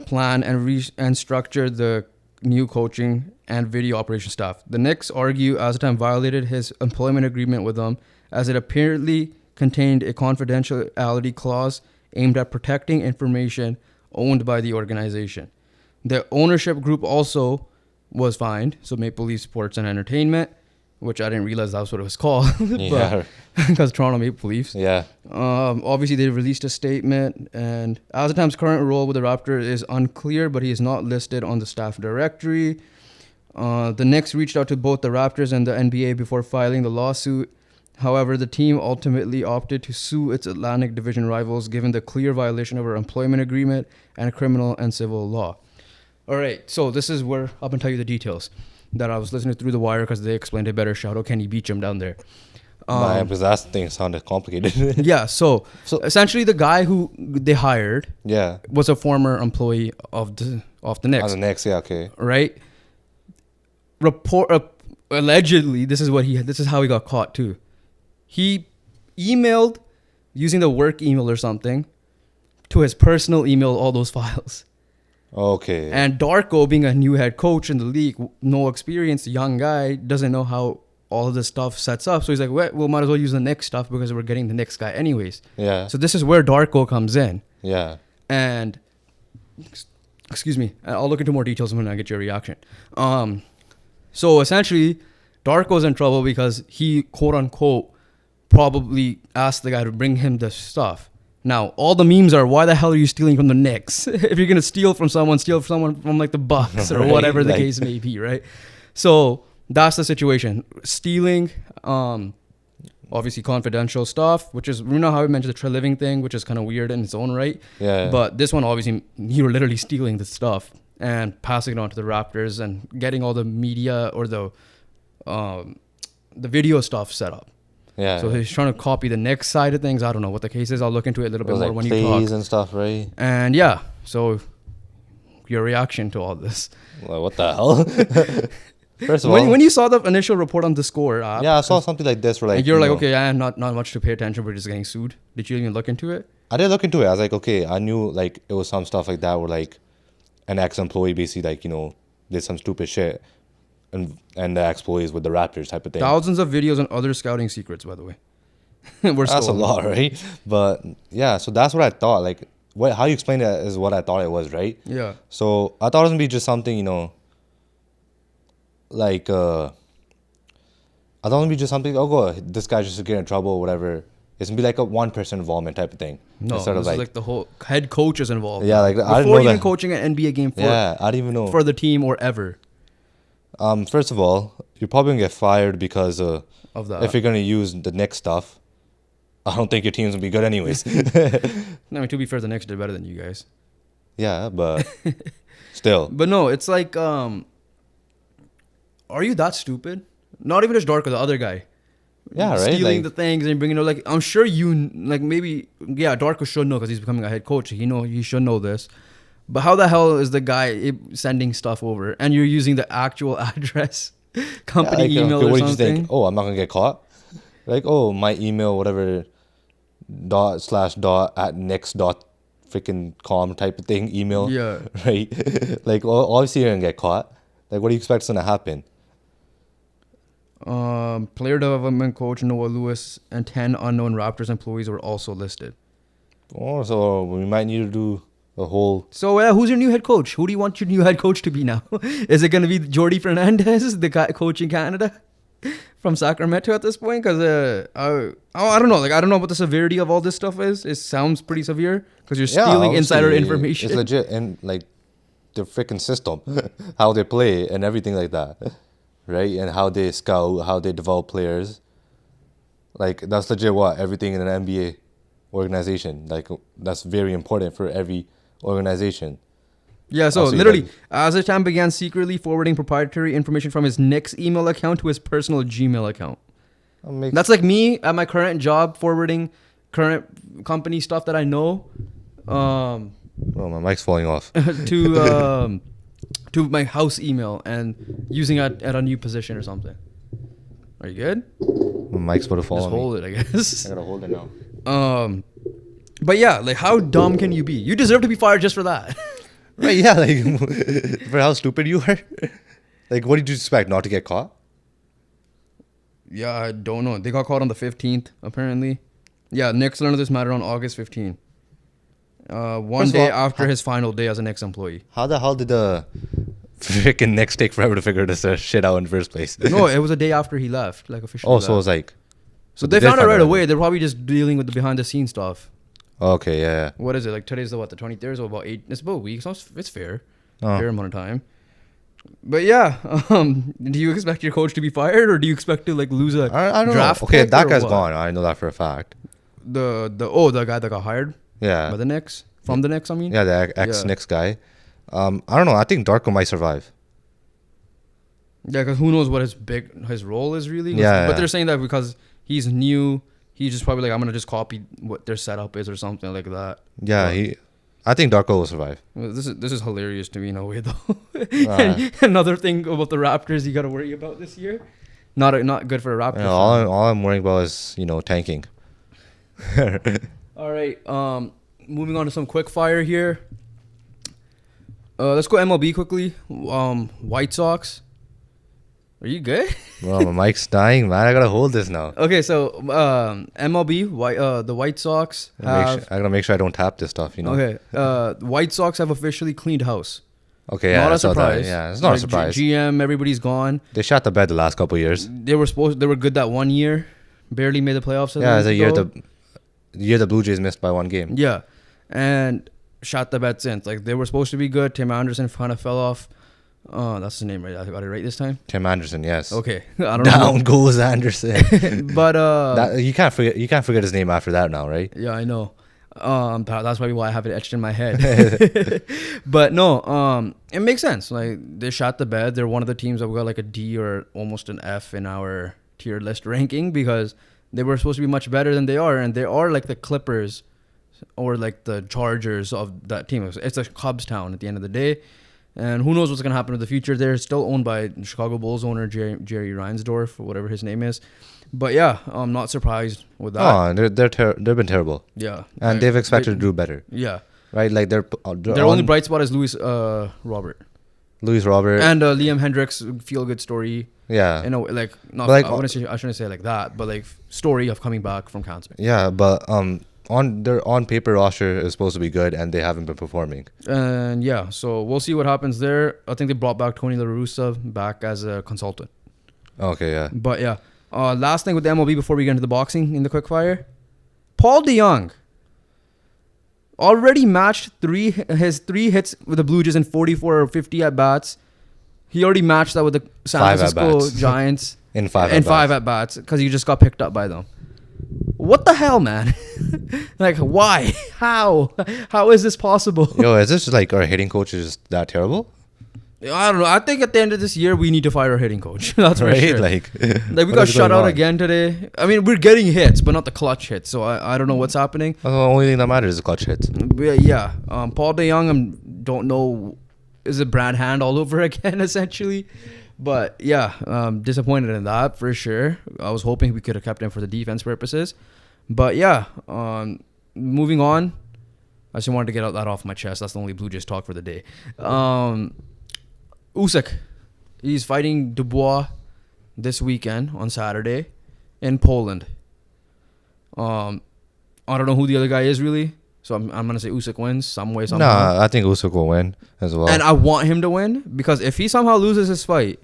plan and structure the new coaching and video operation staff. The Knicks argue Azotam violated his employment agreement with them as it apparently contained a confidentiality clause aimed at protecting information owned by the organization. The ownership group also was fined, so Maple Leaf Sports and Entertainment, which I didn't realize that's what it was called, Yeah. because Toronto Maple Leafs. Yeah. Obviously, they released a statement, and Azotam's current role with the Raptors is unclear, but he is not listed on the staff directory. The Knicks reached out to both the Raptors and the NBA before filing the lawsuit. However, the team ultimately opted to sue its Atlantic Division rivals, given the clear violation of our employment agreement and criminal and civil law. All right, so this is where I'm going to tell you the details that I was listening through the wire because they explained it better. Shout out Kenny Beecham down there. Because that thing sounded complicated. Yeah, so essentially the guy who they hired Yeah. was a former employee of the Knicks, On the next, yeah, okay. right? Allegedly, this is how he got caught too. He emailed using the work email or something to his personal email all those files. Okay. And Darko, being a new head coach in the league, no experience, young guy, doesn't know how all of this stuff sets up. So he's like, well, might as well use the Knicks stuff because we're getting the Knicks guy anyways. Yeah. So this is where Darko comes in. Yeah. And, excuse me, I'll look into more details when I get your reaction. So essentially, Darko's in trouble because he, quote unquote, probably asked the guy to bring him the stuff. Now, all the memes are, why the hell are you stealing from the Knicks? If you're going to steal from someone from like the Bucks or Right, whatever the like- case may be, right? So that's the situation. Stealing, obviously confidential stuff, which is, you know how I mentioned the Trey Living thing, which is kind of weird in its own right. Yeah. But this one, obviously, you were literally stealing the stuff and passing it on to the Raptors and getting all the media or the video stuff set up. Yeah. So he's trying to copy the Knicks side of things. I don't know what the case is. I'll look into it a little It bit was more like when you plays talk. and stuff, right? And yeah, so your reaction to all this. Like, what the hell? First of all, When you saw the initial report on the score app, yeah, I saw something like this where like and you're you like, know, okay, yeah, not much to pay attention. We're just getting sued. Did you even look into it? I did look into it. I was like, okay, I knew like it was some stuff like that where like an ex-employee basically like, you know, did some stupid shit and the ex-employees with the Raptors type of thing. Thousands of videos and other scouting secrets, by the way. We're That's a stolen. lot, right? But yeah, so that's what I thought. Like, how you explained it is what I thought it was, right? Yeah. So I thought it was gonna be just something, you know, like I thought it would be just something. Oh, go, this guy just get in trouble, whatever. It's gonna be like a 1% involvement type of thing. No, Instead this of is like the whole head coach is involved. Yeah, like I didn't before know even that. coaching an NBA game Yeah, I didn't even know. for the team or ever First of all, you're probably gonna get fired because of that. if you're gonna use the Knicks stuff, I don't think your team's gonna be good anyways. I mean, to be fair, the Knicks did better than you guys. Yeah, but still. But no, it's like, are you that stupid? Not even just Darko, the other guy. Yeah, right. Stealing Like, the things and bringing it. Like, I'm sure you, like, maybe, yeah, Darko should know because he's becoming a head coach. He should know this. But how the hell is the guy sending stuff over and you're using the actual address, company yeah, like, email okay, or what something? did you think? Oh, I'm not gonna get caught. Like, oh, my email, whatever, // at Knicks dot freaking com type of thing, email. Yeah. Right. Like, obviously you're gonna get caught. Like, what do you expect's gonna happen? Player development coach Noah Lewis and 10 unknown Raptors employees were also listed. Oh, so we might need to do a whole. So who's your new head coach? Who do you want your new head coach to be now? Is it going to be Jordy Fernandez, the guy coaching Canada from Sacramento at this point? Because I don't know. Like, I don't know what the severity of all this stuff is. It sounds pretty severe because you're stealing insider obviously, information. It's legit, and like the freaking system, how they play and everything like that, right? And how they scout, how they develop players. Like, that's legit what everything in an NBA organization. Like, that's very important for every organization. Yeah, so Also, literally, like- Azertan began secretly forwarding proprietary information from his Knicks email account to his personal Gmail account. That's like me at my current job forwarding current company stuff that I know Oh, my mic's falling off. to my house email and using it at a new position or something. Are you good? My mic's about to fall Just on me. hold it, I guess. I gotta hold it now. But yeah, like how dumb can you be? You deserve to be fired just for that. Right, yeah, like, for how stupid you are. Like, what did you expect, not to get caught? Yeah, I don't know. They got caught on the 15th, apparently. Yeah, Knicks learned of this matter on August 15th. One First of day all, after his final day as a Knicks employee. How the hell did the freaking Knicks take forever to figure this shit out in the first place? No, it was a day after he left, like officially. Oh, left. so it was like... So they did found it find right out. away. They're probably just dealing with the behind the scenes stuff. Okay, yeah. What is it? Like today's the 23rd, so about 8. It's about a week. So it's fair. Oh. Fair amount of time. But yeah, do you expect your coach to be fired, or do you expect to like lose a I don't draft know. Okay, pick that or guy's what? gone. I know that for a fact. The guy that got hired by Yeah. the Knicks from the Knicks. I mean, Yeah, the ex-Knicks guy. I don't know. I think Darko might survive. Yeah, because who knows what his role is really. Yeah, But yeah. they're saying that because he's new, he's just probably like, I'm gonna just copy what their setup is or something like that. Yeah, I think Darko will survive. Well, this is hilarious to me in a way though. And another thing about the Raptors you got to worry about this year. Not good for a Raptors. You know, all I'm worrying about is, tanking. All right. Moving on to some quick fire here. Let's go MLB quickly. White Sox. Are you good? Well, my mic's dying, man. I gotta hold this now. Okay, so MLB, the White Sox have. I gotta make sure I don't tap this stuff, Okay, White Sox have officially cleaned house. Okay, yeah, Not I a saw that. surprise. Yeah, it's not a Like, surprise. GM, everybody's gone. They shot the bed the last couple of years. They were good that 1 year. Barely made the playoffs. Yeah, it's a year ago. the year the Blue Jays missed by one game. Yeah, and shot the bed since. Like they were supposed to be good. Tim Anderson kind of fell off. That's the name, right? I got it right this time. Tim Anderson, yes. Okay, I don't Down know. goes Anderson. But You can't forget his name after that now, right? yeah, I know. That's probably why I have it etched in my head. But no, it makes sense. Like they shot the bed. They're one of the teams that we got like a D or almost an F in our tier list ranking because they were supposed to be much better than they are, and they are like the Clippers or like the Chargers of that team. It's a Cubs town at the end of the day. And who knows what's going to happen in the future. They're still owned by Chicago Bulls owner Jerry Reinsdorf, or whatever his name is. But yeah, I'm not surprised with that. Oh, they've been terrible. Yeah. And they've expected to do better, Yeah. right? Like Their only bright spot is Louis Robert. Louis Robert. And Liam Hendricks feel good story. Yeah. You know, like not. But, like, I shouldn't say it like that, but like story of coming back from cancer. Yeah, but on their on paper roster is supposed to be good, and they haven't been performing. And yeah, so we'll see what happens there. I think they brought back Tony La Russa back as a consultant. Okay, yeah. But yeah, last thing with the MLB before we get into the boxing in the quickfire. Paul DeJong already matched his 3 hits with the Blue Jays in 44 or 50 at bats. He already matched that with the San 5 Francisco at-bats. Giants In 5 at bats because he just got picked up by them. What the hell, man? Like, why? How is this possible? Yo, is this like our hitting coach is just that terrible? I don't know. I think at the end of this year, we need to fire our hitting coach. That's for Right? sure. Like we what got is shut going out on? again today. I mean, we're getting hits, but not the clutch hits. So I don't know what's happening. The only thing that matters is clutch hits. But yeah. Paul DeJong, don't know. Is it Brad Hand all over again, essentially? But yeah, disappointed in that for sure. I was hoping we could have kept him for the defense purposes. But yeah, moving on. I just wanted to get that off my chest. That's the only Blue Jays talk for the day. Usyk, he's fighting Dubois this weekend on Saturday in Poland. I don't know who the other guy is really, so I'm gonna say Usyk wins some way somehow. Nah, I think Usyk will win as well. And I want him to win because if he somehow loses his fight,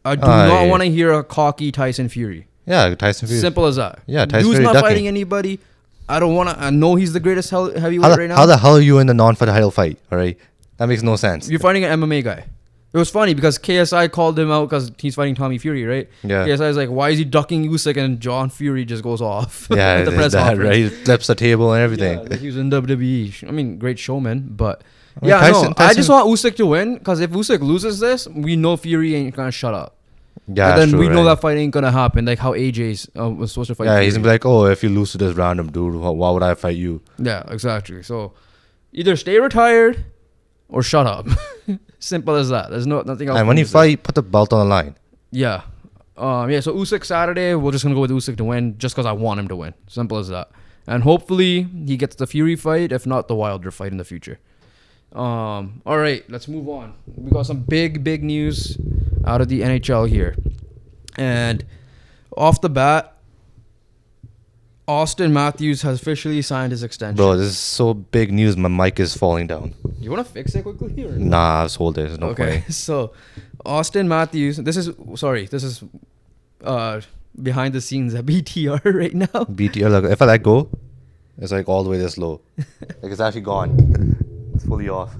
I do not want to hear a cocky Tyson Fury. Yeah, Tyson Fury. Simple as that. Yeah, Tyson Dude's Fury not ducking. fighting anybody. I don't want to. I know he's the greatest heavyweight right now. How the hell are you in the non-title fight? All right, that makes no sense. You're fighting an MMA guy. It was funny because KSI called him out because he's fighting Tommy Fury, right? Yeah. KSI is like, why is he ducking Usyk? And John Fury just goes off. Yeah, at the press that, conference. right? He flips the table and everything. Yeah, like he was in WWE. I mean, great showman, but I mean, yeah, Tyson- I just want Usyk to win because if Usyk loses this, we know Fury ain't gonna shut up. Yeah, And then true, we know right? that fight ain't gonna happen, like how AJ's was supposed to fight. Yeah, Fury. he's gonna be like, oh, if you lose to this random dude, why would I fight you? Yeah, exactly. So either stay retired or shut up. Simple as that. There's nothing else. And when to you say. fight, put the belt on the line. Yeah. So Usyk Saturday, we're just going to go with Usyk to win just because I want him to win. Simple as that. And hopefully he gets the Fury fight, if not the Wilder fight in the future. All right, let's move on. We got some big news out of the NHL here. And off the bat, Auston Matthews has officially signed his extension. Bro, this is so big news. My mic is falling down. You want to fix it quickly? Or? Nah, just hold it. There's no Okay, point. so Auston Matthews, this is behind the scenes at BTR right now. BTR, like, if I let go, it's like all the way this low. Like it's actually gone. It's fully off.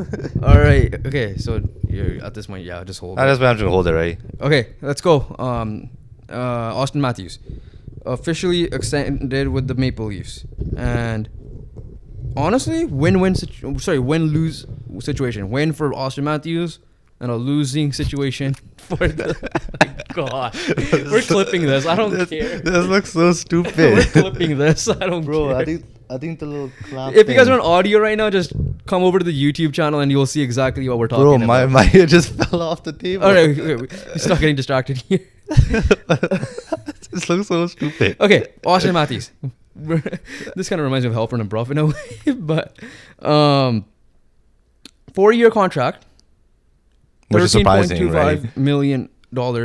All right, okay, so you're at this point, yeah, just hold it. That's why I'm just gonna hold it, right? Okay, let's go. Auston Matthews officially extended with the Maple Leafs, and honestly, win-lose situation. Win for Auston Matthews and a losing situation for the. God, we're clipping this. I don't care. This looks so We're stupid. clipping this. I don't Bro, care. I think the little clap. If you guys are on audio right now, just come over to the YouTube channel and you'll see exactly what we're talking Bro, about. my ear just fell off the table. All right, okay, stop getting distracted here. This looks so stupid. Okay, Auston Matthews. This kind of reminds me of Halpern and Bruff in a way, but 4-year contract, Which is surprising, right? $13.25 million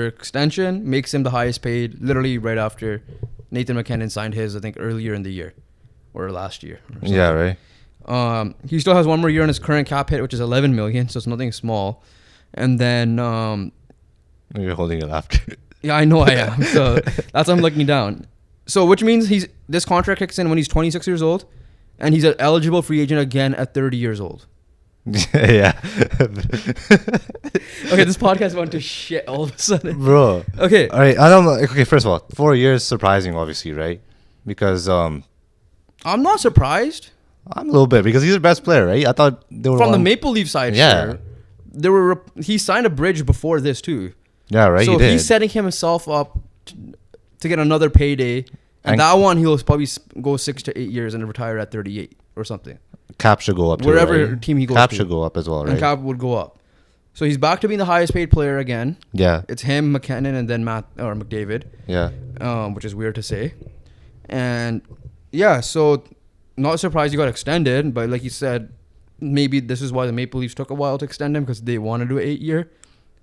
extension makes him the highest paid, literally right after Nathan McKinnon signed his, I think, earlier in the year or last year. Or something. Yeah, right. He still has one more year on his current cap hit, which is $11 million, so it's nothing small. And then, You're holding it after. yeah, I know I am. So that's why I'm looking down. So which means this contract kicks in when he's 26 years old, and he's an eligible free agent again at 30 years old. Yeah. Okay, this podcast went to shit all of a sudden. Bro. Okay. All right. I don't know. Okay, first of all, 4 years surprising, obviously, right? Because I'm not surprised. I'm a little bit because he's the best player, right? I thought they were From the Maple Leaf side, Yeah. sure. He signed a bridge before this too. Yeah, right. So he did. he's setting himself up to get another payday. And And- that one, he'll probably go 6 to 8 years and retire at 38 or something. Cap should go up too, Wherever right? team he goes Cap to. should go up as well, right? And Cap would go up. So he's back to being the highest paid player again. Yeah. It's him, McKinnon, and then McDavid, Yeah. which is weird to say. And yeah, so not surprised he got extended, but like you said, maybe this is why the Maple Leafs took a while to extend him because they want to do an 8-year.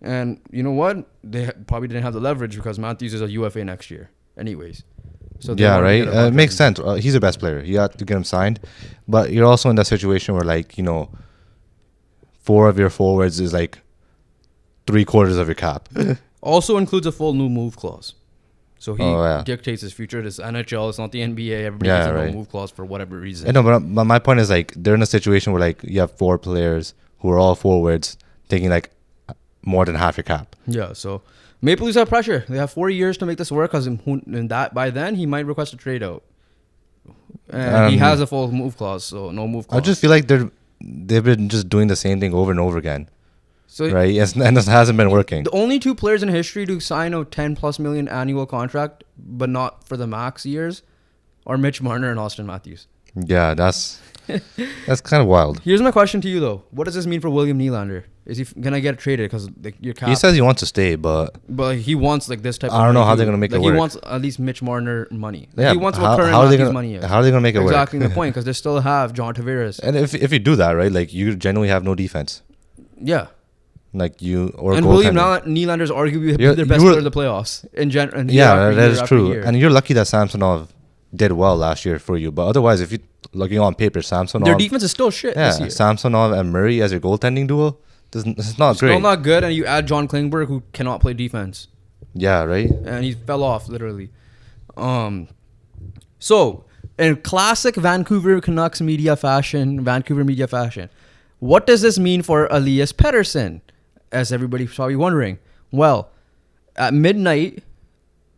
And you know what? They probably didn't have the leverage because Matthews is a UFA next year, anyways. So they Yeah, wanted to right. get a bunch It of makes him. sense. He's the best player. You have to get him signed, but you're also in that situation where, like, 4 of your forwards is like 3/4 of your cap. Also includes a full new move clause. So he dictates his future. It's NHL. It's not the NBA. Everybody has a no move clause for whatever reason. I know, but my point is like they're in a situation where like you have 4 players who are all forwards taking like more than half your cap. Yeah. So Maple Leafs have pressure. They have 4 years to make this work because by then he might request a trade out. And he has a full move clause, so no move clause. I just feel like they've been just doing the same thing over and over again. So right, and this hasn't been working. The only 2 players in history to sign a $10+ million annual contract, but not for the max years, are Mitch Marner and Auston Matthews. Yeah, that's kind of wild. Here's my question to you though: what does this mean for William Nylander? Is he gonna get traded because like your cap? He says he wants to stay, but he wants like this type. I don't know how they're gonna make it work. He wants at least Mitch Marner money. Yeah, he wants what current Matthews money is. How are they gonna make it work? Exactly the point, because they still have John Tavares. And if you do that right, like you generally have no defense. Yeah. Like you or and William Nylander's arguably their best player in the playoffs in general. Yeah, that is true. And you're lucky that Samsonov did well last year for you, but otherwise, if you're looking on paper, Samsonov, their defense is still shit. Yeah, this year. Samsonov and Murray as your goaltending duo, this is not great. Still not good, and you add John Klingberg, who cannot play defense. Yeah, right. And he fell off literally. So in classic Vancouver media fashion, what does this mean for Elias Pettersson? As everybody's probably wondering. Well, at midnight,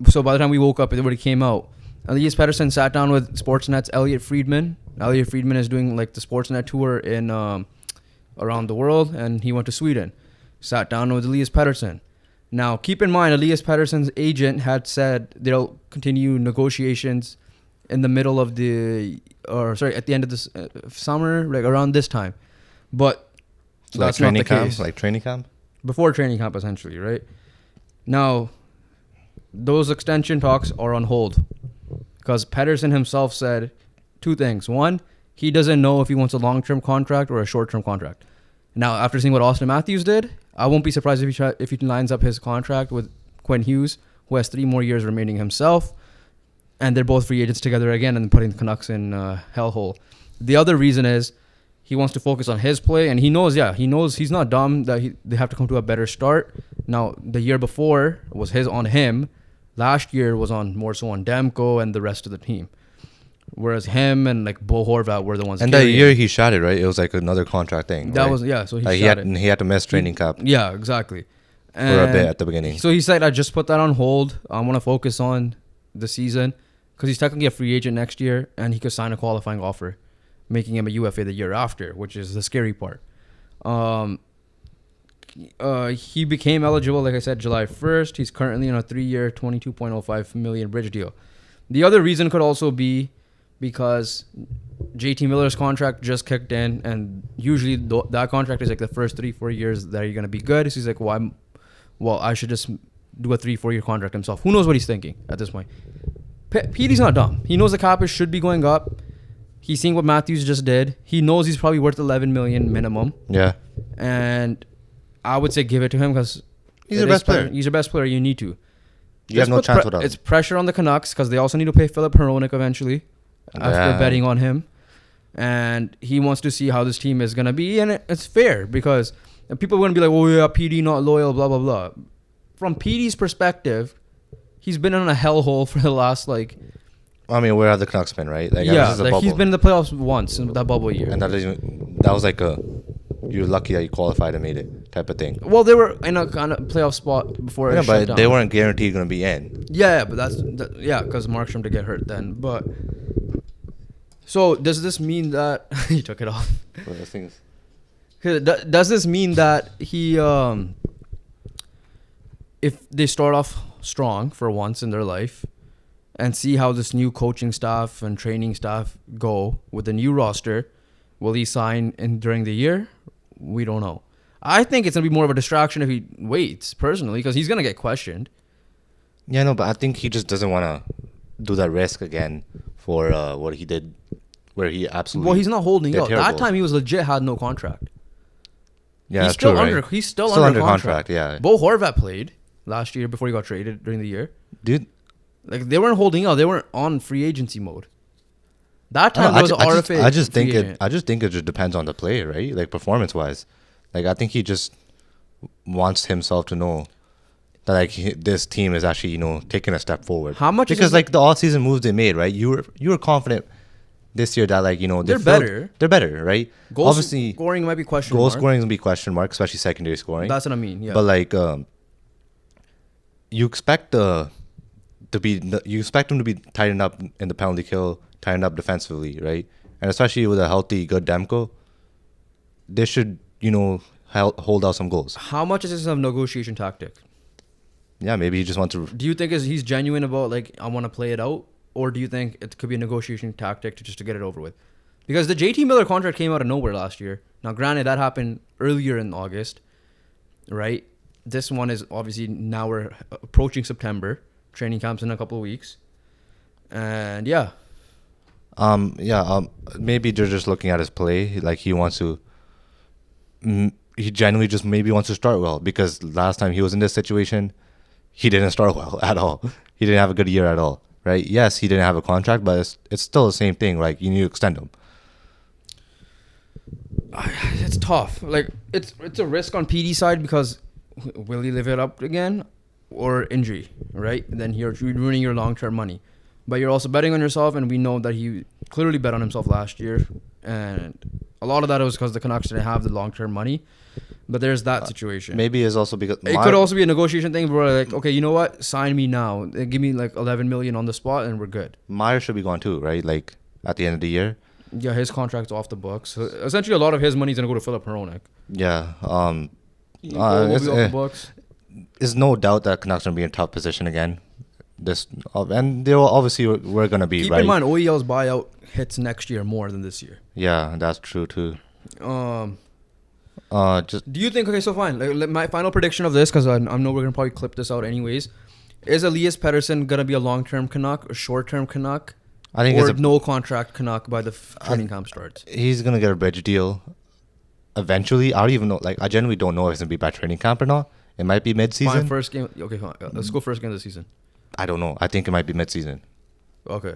so by the time we woke up, it already came out. Elias Pettersson sat down with Sportsnet's Elliot Friedman. Elliot Friedman is doing like the Sportsnet tour in around the world, and he went to Sweden. Sat down with Elias Pettersson. Now, keep in mind, Elias Pettersson's agent had said they'll continue negotiations in the middle of at the end of this summer, like around this time. But so that's like not the case. Like training camp? Before training camp, essentially, right? Now, those extension talks are on hold because Pettersson himself said 2 things. One, he doesn't know if he wants a long-term contract or a short-term contract. Now, after seeing what Auston Matthews did, I won't be surprised if he lines up his contract with Quinn Hughes, who has 3 more years remaining himself, and they're both free agents together again and putting the Canucks in hellhole. The other reason is he wants to focus on his play, and he knows he's not dumb that they have to come to a better start. Now, the year before was on him. Last year was more so on Demko and the rest of the team. Whereas him and like Bo Horvat were the ones. And that year he shot it, right? It was like another contract thing. That right? was So he had to miss training camp. Yeah, exactly. For a bit at the beginning. So he said, "I just put that on hold. I want to focus on the season because he's technically a free agent next year, and he could sign a qualifying offer, making him a UFA the year after, which is the scary part." He became eligible, like I said, July 1st. He's currently on a 3-year, $22.05 million bridge deal. The other reason could also be because JT Miller's contract just kicked in, and usually that contract is like the first 3-4 years that you're going to be good. So he's like, I should just do a 3-4 year contract himself. Who knows what he's thinking at this point? Petey's not dumb. He knows the cap should be going up. He's seeing what Matthews just did. He knows he's probably worth $11 million minimum. Yeah. And I would say give it to him because he's your best player. He's your best player. You need to. You have no chance without him. It's pressure on the Canucks because they also need to pay Philip Hronik eventually after betting on him. And he wants to see how this team is going to be. And it's fair because people are going to be like, oh, yeah, PD not loyal, blah, blah, blah. From PD's perspective, he's been in a hellhole for the last, like... I mean, where have the Canucks been, right? Like, he's been in the playoffs once in that bubble year. And that was like you're lucky that you qualified and made it type of thing. Well, they were in a kind of playoff spot before it shut down. They weren't guaranteed going to be in. Yeah, but because Markstrom did get hurt then. But so does this mean that he took it off? Well, those things. Does this mean that he, if they start off strong for once in their life, and see how this new coaching staff and training staff go with the new roster, will he sign during the year? We don't know. I think it's going to be more of a distraction if he waits, personally, because he's going to get questioned. Yeah, no, but I think he just doesn't want to do that risk again for what he did, where he absolutely... Well, he's not holding out. That time he was legit had no contract. Yeah, he's still under, right? He's still under contract. Yeah. Bo Horvat played last year before he got traded during the year. Dude... Like, they weren't holding out. They weren't on free agency mode. That time there was an RFA. I just think it just depends on the player, right? Like, performance-wise. Like, I think he just wants himself to know that like this team is actually, you know, taking a step forward. How much? Because like the off-season moves they made, right? You were confident this year that like, you know, they're better. They're better, right? Goal Obviously, scoring might be question goal mark. scoring is gonna be question mark, especially secondary scoring. That's what I mean. Yeah. But like, you expect them to be tightened up in the penalty kill, tightened up defensively, right? And especially with a healthy, good Demko, they should, you know, hold out some goals. How much is this a negotiation tactic? Yeah, maybe he just wants to. Do you think he's genuine about like I want to play it out, or do you think it could be a negotiation tactic to get it over with? Because the JT Miller contract came out of nowhere last year. Now, granted, that happened earlier in August, right? This one is obviously now we're approaching September. Training camp's in a couple of weeks, and yeah. Maybe they're just looking at his play. Like he wants to. He genuinely just maybe wants to start well, because last time he was in this situation, he didn't start well at all. He didn't have a good year at all, right? Yes, he didn't have a contract, but it's still the same thing. Like you need to extend him. It's tough. Like it's a risk on PD side because will he live it up again, or injury, right? Then you're ruining your long-term money, but you're also betting on yourself, and we know that he clearly bet on himself last year, and a lot of that was because the Canucks didn't have the long-term money. But there's that situation. Maybe it's also because it could also be a negotiation thing where like, okay, you know what? Sign me now. Give me like 11 million on the spot, and we're good. Meyer should be gone too, right? Like at the end of the year. Yeah, his contract's off the books. So essentially, a lot of his money's gonna go to Philip Hronek. Yeah. Off the books. There's no doubt that Canucks are gonna be in a tough position again. And they will obviously we're gonna be. Keep right? in mind, OEL's buyout hits next year more than this year. Yeah, that's true too. Do you think? Okay, so fine. Like, my final prediction of this, because I know we're gonna probably clip this out anyways. Is Elias Pettersson gonna be a long-term Canuck, a short-term Canuck, I think or no contract Canuck by the training camp starts? He's gonna get a bridge deal eventually. I don't even know. Like I genuinely don't know if it's gonna be by training camp or not. It might be mid-season. Fine, first game. Okay, fine. Let's go first game of the season. I don't know. I think it might be mid-season. Okay.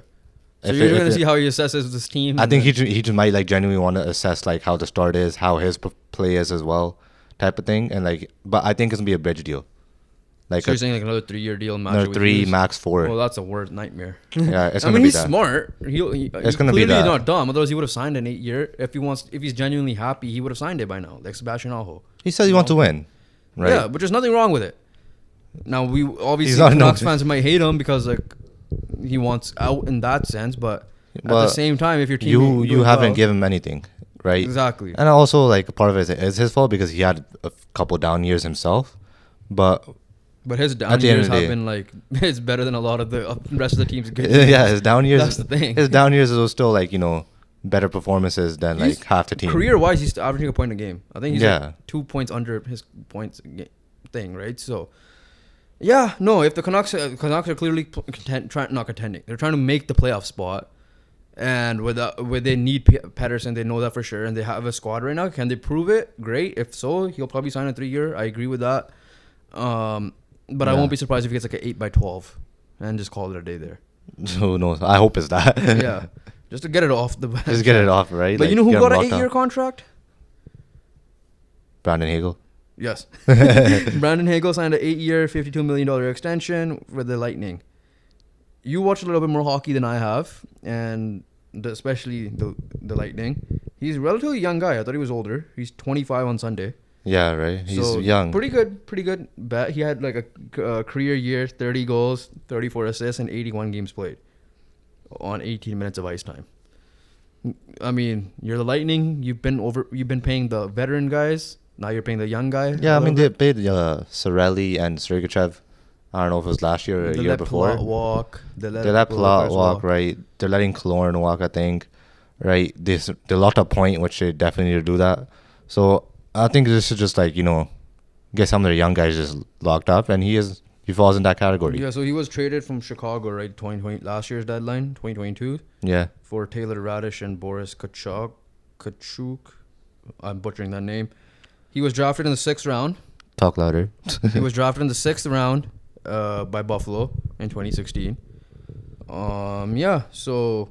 So you're going to see how he assesses this team? I think he just might like genuinely want to assess like how the start is, how his play is as well, type of thing. And like, but I think it's going to be a bridge deal. Like so you're saying like another 3-year deal? Another 3, max 4. Well, that's a worst nightmare. Yeah, it's I going to mean, be he's that. smart. It's going to be that. He's not dumb. Otherwise, he would have signed an 8-year. If he's genuinely happy, he would have signed it by now. Like Sebastian Aho. He said he wants to win, right? Yeah, but there's nothing wrong with it. Now, we obviously Canucks fans might hate him because like he wants out in that sense, but at the same time, if your team you haven't given him anything, right? Exactly. And also like part of it is his fault because he had a couple down years himself, but his down years have been like it's better than a lot of the rest of the team's good. Yeah, his down years. That's the thing. His down years are still like better performances than like half the team. Career wise, he's averaging a point a game. I think he's like 2 points under his points thing, right? So. Yeah, no. If the Canucks are clearly not contending, they're trying to make the playoff spot, and where they need Pettersson, they know that for sure, and they have a squad right now. Can they prove it? Great. If so, he'll probably sign a 3-year. I agree with that. But I won't be surprised if he gets like an 8/12, and just call it a day there. Who knows? I hope it's that. Yeah, just to get it off the. Just get it off, right? But like, you know who got an 8-year contract? Brandon Hagel. Yes. Brandon Hagel signed an 8-year, $52 million extension with the Lightning. You watched a little bit more hockey than I have, and especially the Lightning. He's a relatively young guy. I thought he was older. He's 25 on Sunday. Yeah, right. He's young. Pretty good bet. He had like a career year, 30 goals, 34 assists, and 81 games played on 18 minutes of ice time. I mean, you're the Lightning. You've been paying the veteran guys. Now you're paying the young guy. Yeah, I mean they paid Sorelli and Sergachev. I don't know if it was last year or a year before. They let Palat walk, right? They're letting Killorn walk, I think, right? They locked up Point, which they definitely need to do that. So I think this is just like get some of the young guys just locked up, and he falls in that category. Yeah, so he was traded from Chicago, right? 2020 last year's deadline, 2022. Yeah. For Taylor Radish and Boris Kachuk. I'm butchering that name. He was drafted in the 6th round. Talk louder. He was drafted in the 6th round by Buffalo in 2016. Yeah, so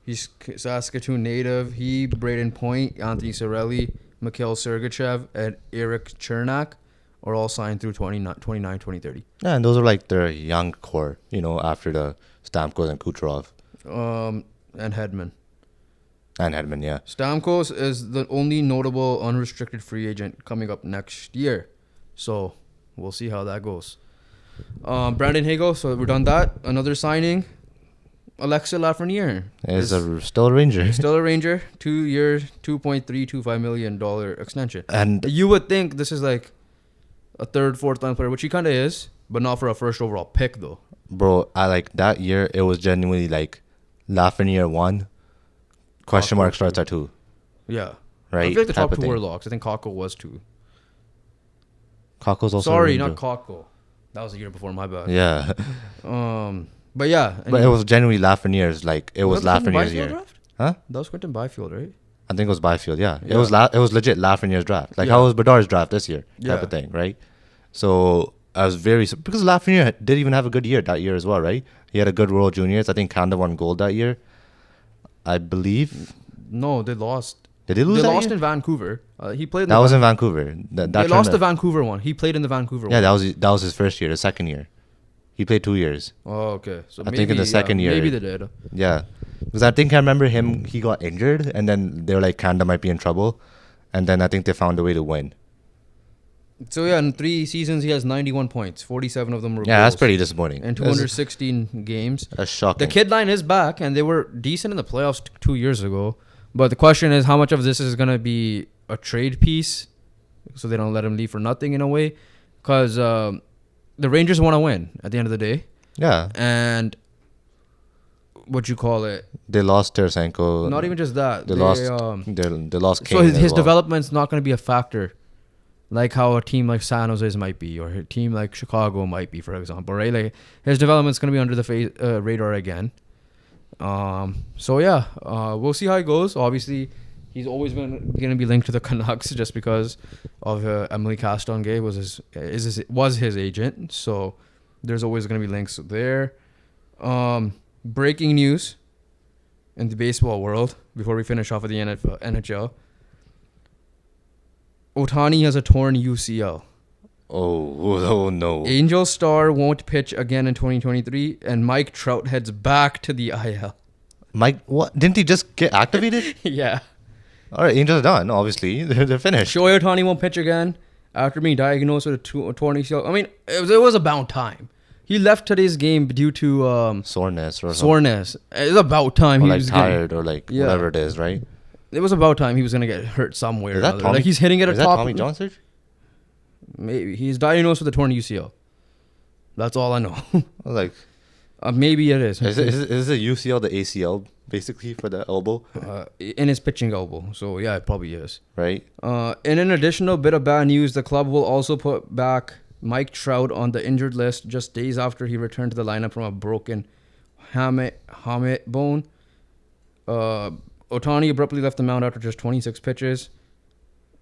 he's Saskatoon native. Braden Point, Anthony Cirelli, Mikhail Sergachev, and Eric Chernak are all signed through 2030. Yeah, and those are like their young core, after the Stamkos and Kucherov And Hedman. and Hedman, yeah. Stamkos is the only notable unrestricted free agent coming up next year. So we'll see how that goes. Brandon Hagel, so we're done that. Another signing. Alexa Lafreniere Still a Ranger. Still a Ranger. 2 years, $2.325 million extension. And You would think this is like a third, fourth line player, which he kind of is, but not for a first overall pick, though. bro, I like that year. It was genuinely like Lafreniere 1, question mark starts at 2. Yeah. Right? I feel like the Type top of 2 were thing. locks. I think Kakko was 2. Kakko's also Sorry, a Ranger. not Kakko. That was a year before, my bad. Yeah. But yeah. But it was genuinely Lafreniere's, it was that the Quinton Lafreniere's Byfield year. draft? Huh? That was Quinton Byfield, right? I think it was Byfield, yeah. Yeah. It was legit Lafreniere's draft. Like Yeah. how was Bedard's draft this year? Type Yeah. of thing, right? So I was because Lafreniere did even have a good year that year as well, right? He had a good World Juniors. I think Canada won gold that year. I believe. No, they lost. Did they lose They that lost year? in Vancouver. He played in That was in Vancouver. That They lost the tournament. Vancouver one. He played in the Vancouver Yeah, one. that was his first year, the second year. He played 2 years. Oh, okay. So I think in the second year. Maybe they did. Yeah. Because I think I remember he got injured, and then they were like, Canada might be in trouble. And then I think they found a way to win. So yeah, in 3 seasons he has 91 points. 47 of them were Yeah, that's goals. pretty disappointing. And 216 games. That's shocking. The kid line is back, and they were decent in the playoffs 2 years ago. But the question is, how much of this is going to be a trade piece, so they don't let him leave for nothing in a way? Because the Rangers want to win at the end of the day. Yeah. And what you call it? They lost Tarasenko. Not even just that. They lost Kane So as his well. development's not going to be a factor, like how a team like San Jose's might be, or a team like Chicago might be, for example, right? Like his development's going to be under the radar again. So yeah, we'll see how it goes. Obviously, he's always been going to be linked to the Canucks just because of Emily Castonguay was his agent. So there's always going to be links there. Breaking news in the baseball world before we finish off with the NHL. Ohtani has a torn UCL. Oh no. Angel star won't pitch again in 2023, and Mike Trout heads back to the IL. Mike, what? Didn't he just get activated? Yeah. All right, Angels are done. Obviously, they're finished. Shohei Ohtani won't pitch again after being diagnosed with a torn ACL. I mean, it was about time. He left today's game due to Soreness or something. soreness. It was about time Or he like was tired or like Yeah. whatever it is, right? It was about time he was gonna get hurt somewhere. Is Or that another. Tommy? Like he's hitting it at Is that top. Tommy John surgery? Maybe he's diagnosed with a torn UCL. That's all I know. Like, Maybe it is. is the UCL the ACL basically for the elbow, In his pitching elbow. So yeah, it probably is. right? In an additional bit of bad news, the club will also put back Mike Trout on the injured list just days after he returned to the lineup from a broken hamate bone. Ohtani abruptly left the mound after just 26 pitches.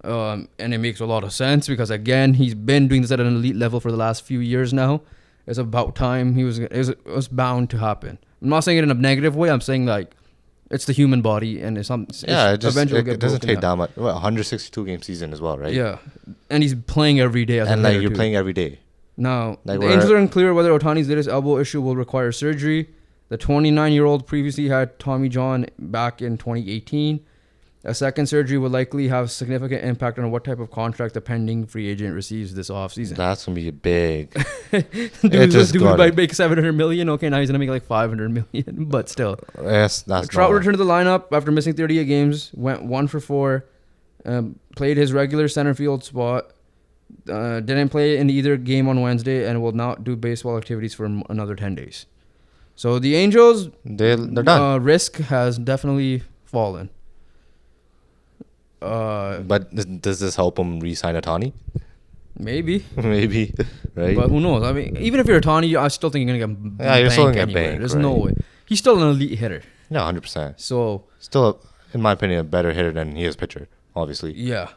And it makes a lot of sense because, again, he's been doing this at an elite level for the last few years now. It's about time it was bound to happen. I'm not saying it in a negative way. I'm saying, like, it's the human body, and it doesn't take that much. 162 game season as well, right? Yeah, and he's playing every day. And like you're playing every day. Now, Like the Angels are unclear whether Ohtani's latest elbow issue will require surgery. The 29-year-old previously had Tommy John back in 2018. A second surgery will likely have significant impact on what type of contract the pending free agent receives this offseason. That's gonna be big. This dude might make $700 million. Okay, now he's gonna make like $500 million, but still. Yes, that's Trout not- returned to the lineup after missing 38 games. Went 1 for 4. Played his regular center field spot. Didn't play in either game on Wednesday and will not do baseball activities for another 10 days. So the Angels, they're done. Risk has definitely fallen. But does this help him re-sign Ohtani? Maybe. Maybe, right? But who knows? I mean, even if you're Ohtani, I still think you're going to get You're still gonna get anywhere. bank, There's no right. way. He's still an elite hitter. Yeah, 100%. So, Still, in my opinion, a better hitter than he is pitcher, obviously. yeah.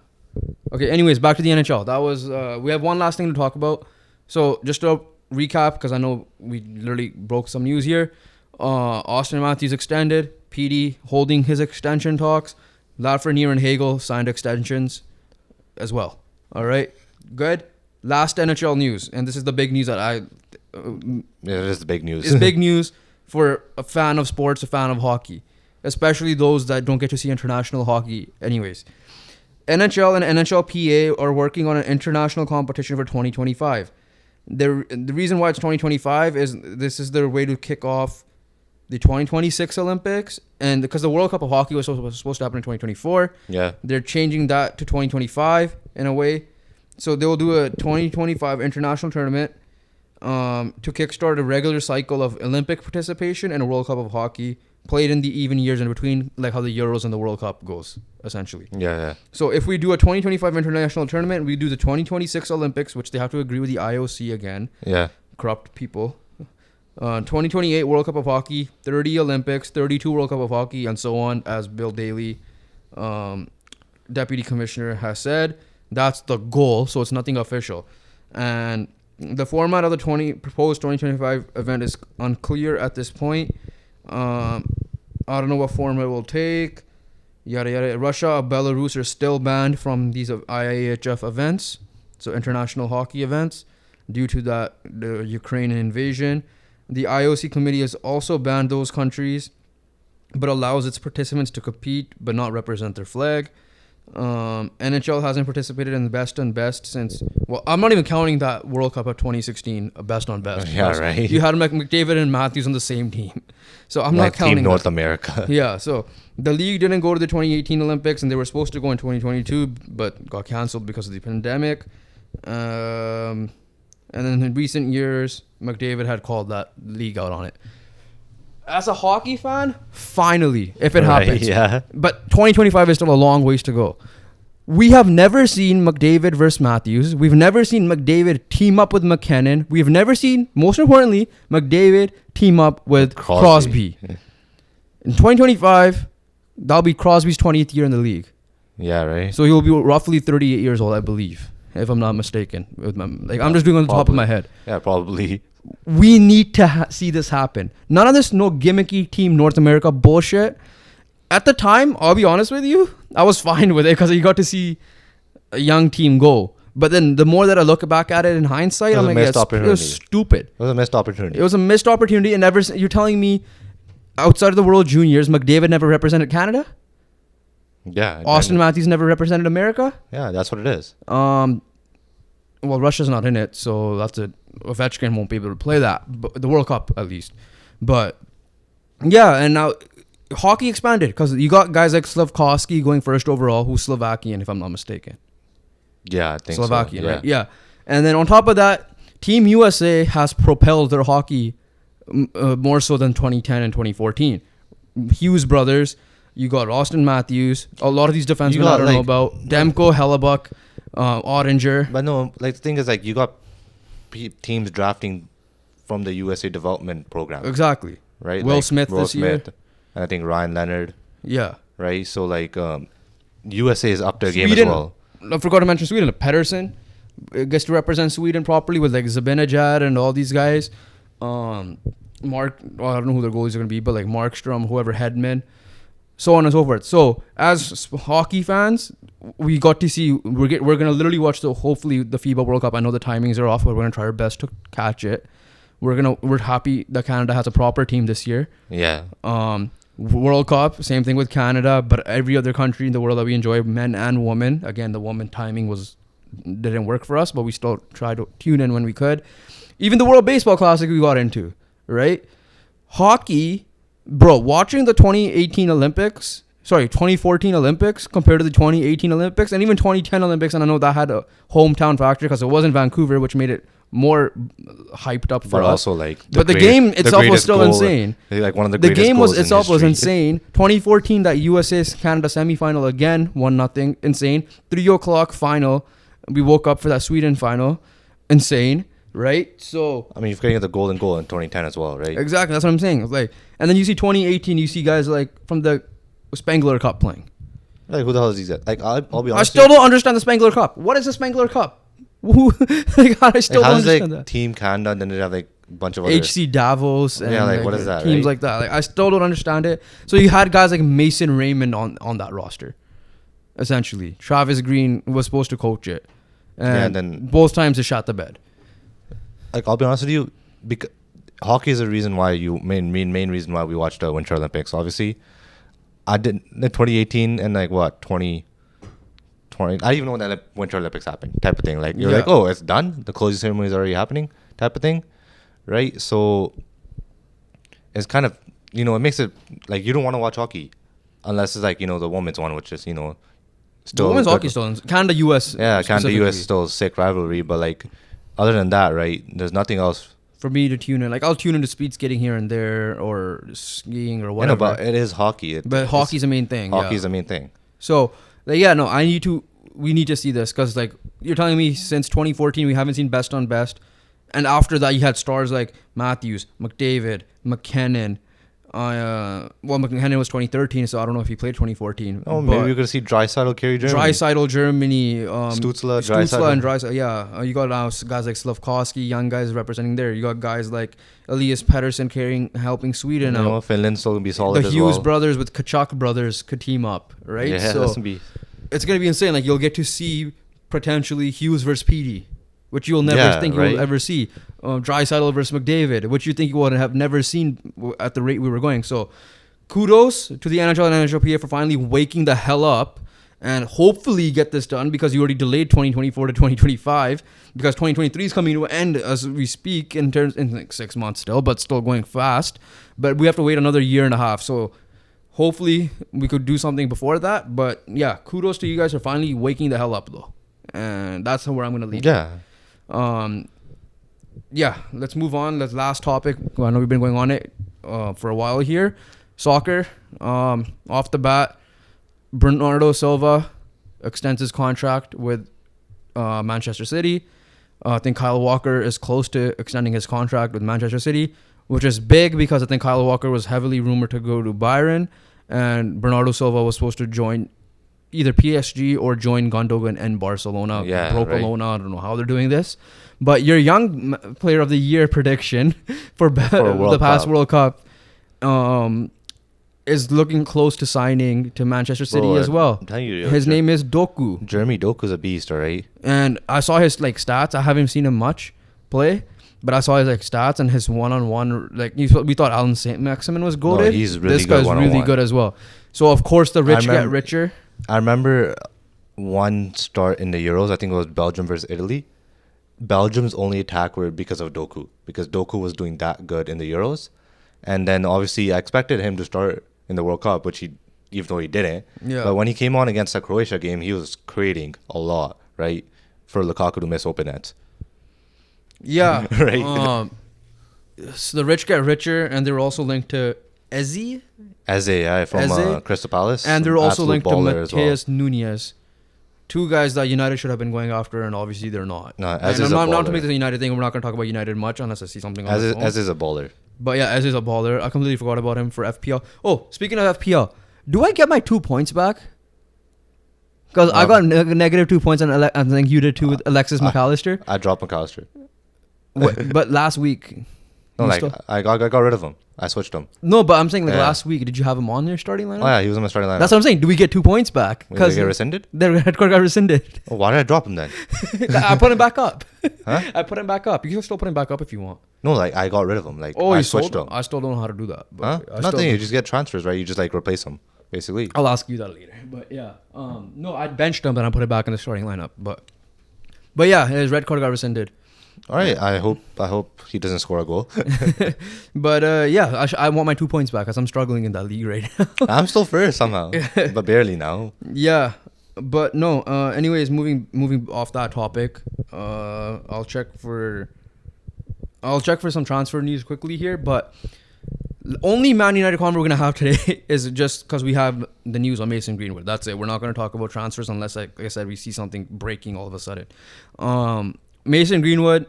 Okay, anyways, back to the NHL. That was, we have one last thing to talk about. So, just to recap, because I know we literally broke some news here. Auston Matthews extended. PD holding his extension talks. Lafreniere and Hagel signed extensions as well. All right, good. Last NHL news, and this is the big news that It is the big news. It's big news for a fan of sports, a fan of hockey, especially those that don't get to see international hockey anyways. NHL and NHLPA are working on an international competition for 2025. The reason why it's 2025 is this is their way to kick off the 2026 Olympics, and because the World Cup of Hockey was supposed to happen in 2024, they're changing that to 2025 in a way. So they will do a 2025 international tournament to kickstart a regular cycle of Olympic participation and a World Cup of Hockey played in the even years in between, like how the Euros and the World Cup goes, essentially. So if we do a 2025 international tournament, we do the 2026 Olympics, which they have to agree with the IOC again. Corrupt people. 2028 World Cup of Hockey, 30 Olympics, 32 World Cup of Hockey, and so on, as Bill Daly, Deputy Commissioner, has said. That's the goal, so it's nothing official. And the format of the proposed 2025 event is unclear at this point. I don't know what form it will take. Yada yada. Russia, Belarus are still banned from these IIHF events, so international hockey events, due to the Ukrainian invasion. The IOC committee has also banned those countries, but allows its participants to compete but not represent their flag. NHL hasn't participated in the best on best since, well, I'm not even counting that World Cup of 2016, best on best. Right. You had McDavid and Matthews on the same team. So I'm not counting Team North America. So the league didn't go to the 2018 Olympics, and they were supposed to go in 2022, but got canceled because of the pandemic. And then in recent years, McDavid had called that league out on it. As a hockey fan, finally, if it happens. But 2025 is still a long ways to go. We have never seen McDavid versus Matthews. We've never seen McDavid team up with McKinnon. We've never seen, most importantly, McDavid team up with Crosby. In 2025, that'll be Crosby's 20th year in the league. Right. So he'll be roughly 38 years old, I believe, if I'm not mistaken. I'm just doing it on the top of my head. Probably. We need to see this happen. None of this no gimmicky Team North America bullshit. At the time, I'll be honest with you, I was fine with it because you got to see a young team go. But then the more that I look back at it in hindsight, I'm like, it was stupid. It was a missed opportunity. It was a missed opportunity. And you're telling me outside of the World Juniors, McDavid never represented Canada? Auston Matthews never represented America? That's what it is. Well, Russia's not in it, so that's it. Ovechkin won't be able to play that, but the World Cup at least. But yeah, and now hockey expanded because you got guys like Slafkovsky going first overall, who's Slovakian, if I'm not mistaken. I think Slovakian, so. Right? Yeah. And then on top of that, Team USA has propelled their hockey more so than 2010 and 2014. Hughes brothers, you got Auston Matthews, a lot of these defensemen I don't know about, Demko, Hellebuck, Ottinger. But no, the thing is, you got teams drafting from the USA development program. Exactly. Right? Will Smith this year. And I think Ryan Leonard. Yeah. Right? So, USA is up their game as well. I forgot to mention Sweden. Pedersen gets to represent Sweden properly with Zibanejad and all these guys. I don't know who their goalies are going to be, but Markstrom, whoever, Hedman, so on and so forth. So as hockey fans, we got to see, we're going to literally watch hopefully the FIBA World Cup. I know the timings are off, but we're going to try our best to catch it. We're happy that Canada has a proper team this year. World Cup, same thing with Canada, but every other country in the world that we enjoy, men and women. Again, the woman timing didn't work for us, but we still tried to tune in when we could. Even the World Baseball Classic we got into, right? Hockey, bro, watching the 2014 Olympics compared to the 2018 Olympics and even 2010 Olympics, and I know that had a hometown factor because it was in Vancouver, which made it more hyped up for us. Also, but the game itself was still insane. One of the greatest game goals itself in was history. insane. 2014, that USA-Canada semifinal again, 1-0, insane. 3:00 final, we woke up for that Sweden final, insane. Right? So I mean, you're getting the golden goal in 2010 as well, right? Exactly, that's what I'm saying. And then you see 2018, you see guys from the Spengler Cup playing. Who the hell is these guys? I'll be honest. I still don't understand the Spengler Cup. What is the Spengler Cup? I still don't understand that. Team Canada, and then they have a bunch of other HC Davos and what is that? Teams like that. I still don't understand it. So you had guys like Mason Raymond on that roster, essentially. Travis Green was supposed to coach it. And then both times they shot the bed. like I'll be honest with you, because hockey is the reason why main reason why we watched the Winter Olympics. Obviously, I did in 2018 and like what 2020. I didn't even know when the Winter Olympics happened. Type of thing. Like you're like, oh, it's done. The closing ceremony is already happening. Type of thing, right? So it's kind of it makes it like you don't want to watch hockey unless it's like the women's one, which is still the women's hockey still in Canada US. Yeah, Canada US is still a sick rivalry, but like other than that, right? There's nothing else for me to tune in. Like I'll tune into speed skating here and there or skiing or whatever. But it is hockey. But hockey's the main thing. Hockey's the main thing. So like, we need to see this because like you're telling me since 2014 we haven't seen best on best, and after that you had stars like Matthews, McDavid, McKinnon. McKinnon was 2013, so I don't know if he played 2014. Oh, maybe we're gonna see Draisaitl carry Germany. Draisaitl, Germany. Stützle, and Draisaitl. Yeah, you got guys like Slavkovsky, young guys representing there. You got guys like Elias Pettersson helping Sweden out. Finland's still gonna be solid. The Hughes brothers with Kachuk brothers could team up, right? Yeah, so it's gonna be insane. Like you'll get to see potentially Hughes versus Petey, which you'll never think you'll ever see. Draisaitl versus McDavid, which you think you would have never seen at the rate we were going. So kudos to the NHL and NHLPA for finally waking the hell up and hopefully get this done, because you already delayed 2024 to 2025 because 2023 is coming to an end as we speak in like 6 months still, but still going fast. But we have to wait another year and a half. So hopefully we could do something before that. But yeah, kudos to you guys for finally waking the hell up though. And that's where I'm going to leave. Yeah, let's move on. Last topic. I know we've been going on it for a while here. Soccer. Off the bat, Bernardo Silva extends his contract with Manchester City. I think Kyle Walker is close to extending his contract with Manchester City, which is big because I think Kyle Walker was heavily rumored to go to Bayern, and Bernardo Silva was supposed to join either PSG or join Gundogan and Barcelona. Barcelona. I don't know how they're doing this. But your young player of the year prediction for the past World Cup is looking close to signing to Manchester City as well. His name is Doku. Jeremy Doku's a beast, alright? And I saw his stats. I haven't seen him much play, but I saw his stats and his one-on-one. We thought Alan Saint-Maximin was goated. No, he's really this good. This guy's really good as well. So of course the rich get richer. I remember one start in the Euros. I think it was Belgium versus Italy. Belgium's only attack were because of Doku, because Doku was doing that good in the Euros. And then obviously I expected him to start in the World Cup, which even though he didn't. Yeah. But when he came on against the Croatia game, he was creating a lot, right? For Lukaku to miss open nets. Yeah. Right. So the rich get richer, and they're also linked to Eze, from Crystal Palace. And they're also linked to Mateus Nunes. Two guys that United should have been going after, and obviously they're not. No, Eze is a baller. Not to make this a United thing, we're not going to talk about United much unless I see something on Eze is a baller. But yeah, Eze is a baller. I completely forgot about him for FPL. Oh, speaking of FPL, do I get my 2 points back? Because I got negative 2 points, and I think you did too with Alexis McAllister. I dropped McAllister. But last week... No, I got rid of him. I switched him. No, but I'm saying last week, did you have him on your starting lineup? Oh yeah, he was on my starting lineup. That's what I'm saying. Do we get 2 points back? Did they get rescinded? The red card got rescinded. Oh, why did I drop him then? I put him back up. Huh? I put him back up. You can still put him back up if you want. No, I got rid of him. I switched him. I still don't know how to do that. But nothing. You just get transfers, right? You just replace him, basically. I'll ask you that later. But yeah, no, I benched him, and I put it back in the starting lineup. But yeah, his red card got rescinded. All right, I hope he doesn't score a goal. But yeah, I want my 2 points back because I'm struggling in that league right now. I'm still first somehow, but barely now. Yeah, but no. Anyways, moving off that topic, I'll check for some transfer news quickly here. But only Man United convo we're gonna have today is just because we have the news on Mason Greenwood. That's it. We're not gonna talk about transfers unless, like I said, we see something breaking all of a sudden. Mason Greenwood,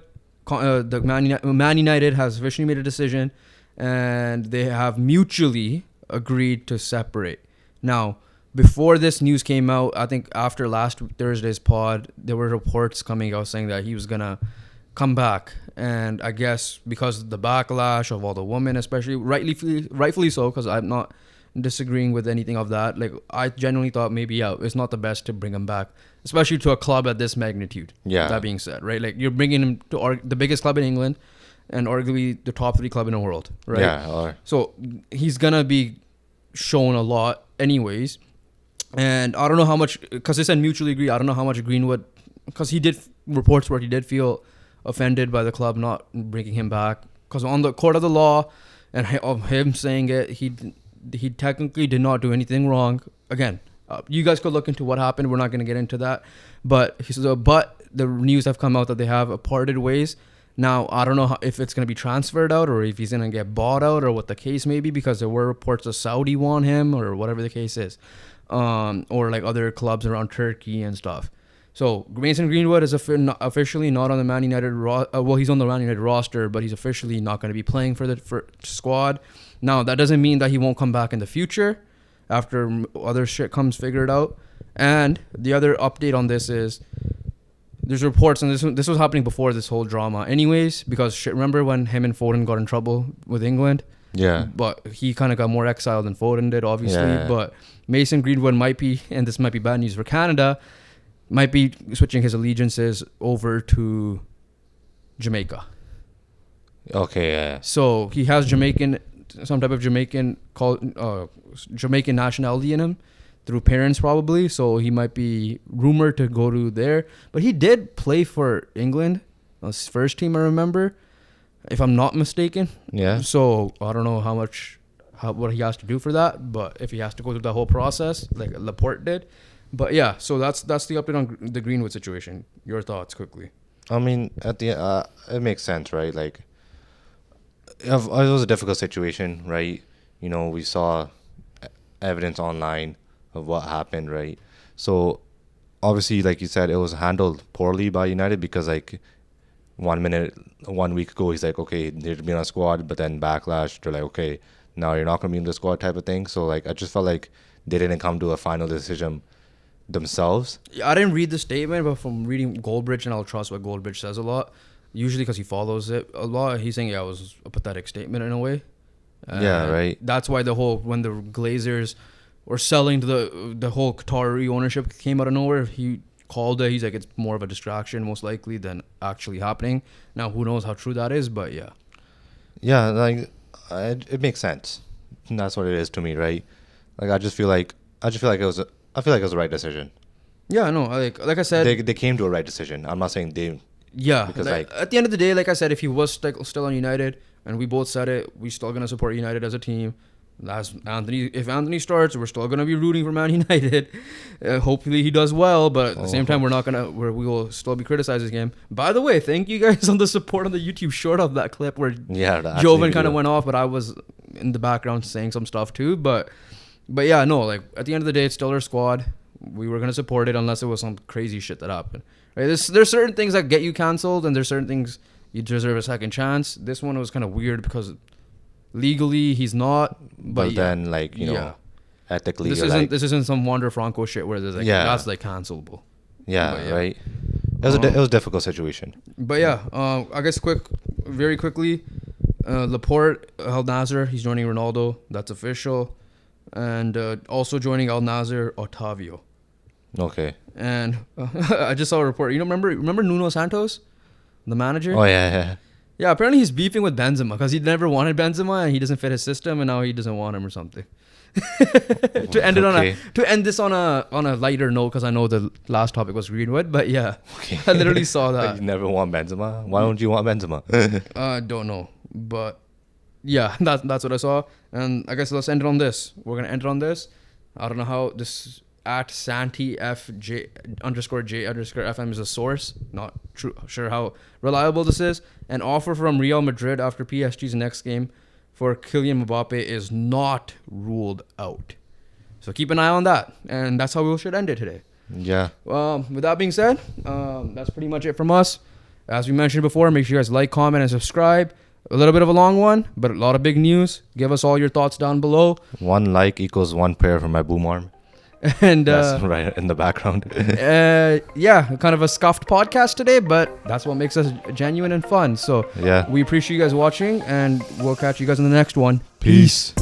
the Man United has officially made a decision, and they have mutually agreed to separate. Now, before this news came out, I think after last Thursday's pod, there were reports coming out saying that he was gonna come back, and I guess because of the backlash of all the women, especially rightfully so, because I'm not disagreeing with anything of that. Like, I genuinely thought maybe, it's not the best to bring him back, especially to a club at this magnitude. Yeah. That being said, right? Like, you're bringing him to the biggest club in England and arguably the top 3 club in the world, right? Yeah. So he's gonna be shown a lot anyways. And I don't know how much, because they said mutually agree. I don't know how much Greenwood, because he did reports where he did feel offended by the club not bringing him back. Because on the court of the law and of him saying it, he technically did not do anything wrong. Again, you guys could look into what happened. We're not going to get into that. But the news have come out that they have parted ways. Now, I don't know if it's going to be transferred out or if he's going to get bought out or what the case may be, because there were reports of Saudi want him or whatever the case is. Or like other clubs around Turkey and stuff. So Mason Greenwood is officially not on the Man United he's on the Man United roster, but he's officially not going to be playing for the squad. Now, that doesn't mean that he won't come back in the future after other shit comes figured out. And the other update on this is there's reports, and this was happening before this whole drama anyways, because remember when him and Foden got in trouble with England? Yeah. But he kind of got more exiled than Foden did, obviously. Yeah. But Mason Greenwood might be, and this might be bad news for Canada, might be switching his allegiances over to Jamaica. Okay, yeah. So he has some type of Jamaican nationality in him through parents probably. So he might be rumored to go to there. But he did play for England, his first team, I remember, if I'm not mistaken. Yeah. So I don't know what he has to do for that, but if he has to go through the whole process like Laporte did. But yeah, so that's the update on the Greenwood situation. Your thoughts quickly. I mean, at the it makes sense, right? Like, it was a difficult situation, right? You know, we saw evidence online of what happened, right? So obviously, like you said, it was handled poorly by United because, like, 1 week ago, he's like, okay, they're being on a squad, but then backlash, they're like, okay, now you're not going to be in the squad type of thing. So, like, I just felt like they didn't come to a final decision themselves. I didn't read the statement, but from reading Goldbridge, and I'll trust what Goldbridge says a lot, usually because he follows it a lot, he's saying, it was a pathetic statement in a way. Yeah, right. That's why when the Glazers were selling to the whole Qatari ownership came out of nowhere, he called it. He's like, it's more of a distraction, most likely, than actually happening. Now, who knows how true that is, but yeah. Yeah, like, it makes sense. And that's what it is to me, right? Like, I feel like it was the right decision. Yeah, no, like I said, they came to a right decision. I'm not saying they. Yeah, because like, at the end of the day, like I said, if he was still on United, and we both said it, we're still gonna support United as a team. If Anthony starts, we're still gonna be rooting for Man United. Hopefully he does well, but at the same time, we will still be criticizing him. By the way, thank you guys on the support on the YouTube short of that clip where Jovan kind of went off, but I was in the background saying some stuff too. But yeah, no, like at the end of the day, it's still our squad. We were gonna support it unless it was some crazy shit that happened. Right? There's certain things that get you canceled, and there's certain things you deserve a second chance. This one was kind of weird because legally he's not, but yeah. Then, like, you know, ethically, this isn't some Wander Franco shit where there's like that's like cancelable. Yeah, right. It was a difficult situation. But yeah, I guess very quickly, Laporte, Al Nassr, he's joining Ronaldo. That's official, and also joining Al Nassr, Otavio. Okay. And I just saw a report. You know, remember Nuno Santos, the manager? Oh yeah. Yeah, apparently he's beefing with Benzema because he never wanted Benzema and he doesn't fit his system, and now he doesn't want him or something. To end this on a lighter note, because I know the last topic was Greenwood, but yeah, okay. I literally saw that. You never want Benzema? Why don't you want Benzema? I don't know, but yeah, that's what I saw, and I guess let's end it on this. We're gonna end it on this. I don't know how this at SantiFJ_J_FM is a source. Not sure how reliable this is. An offer from Real Madrid after PSG's next game for Kylian Mbappe is not ruled out. So keep an eye on that. And that's how we should end it today. Yeah. With that being said, that's pretty much it from us. As we mentioned before, make sure you guys like, comment, and subscribe. A little bit of a long one, but a lot of big news. Give us all your thoughts down below. 1 like equals 1 prayer for my boom arm. And that's right in the background. Yeah, kind of a scuffed podcast today, but that's what makes us genuine and fun. So yeah, we appreciate you guys watching, and we'll catch you guys in the next one. Peace.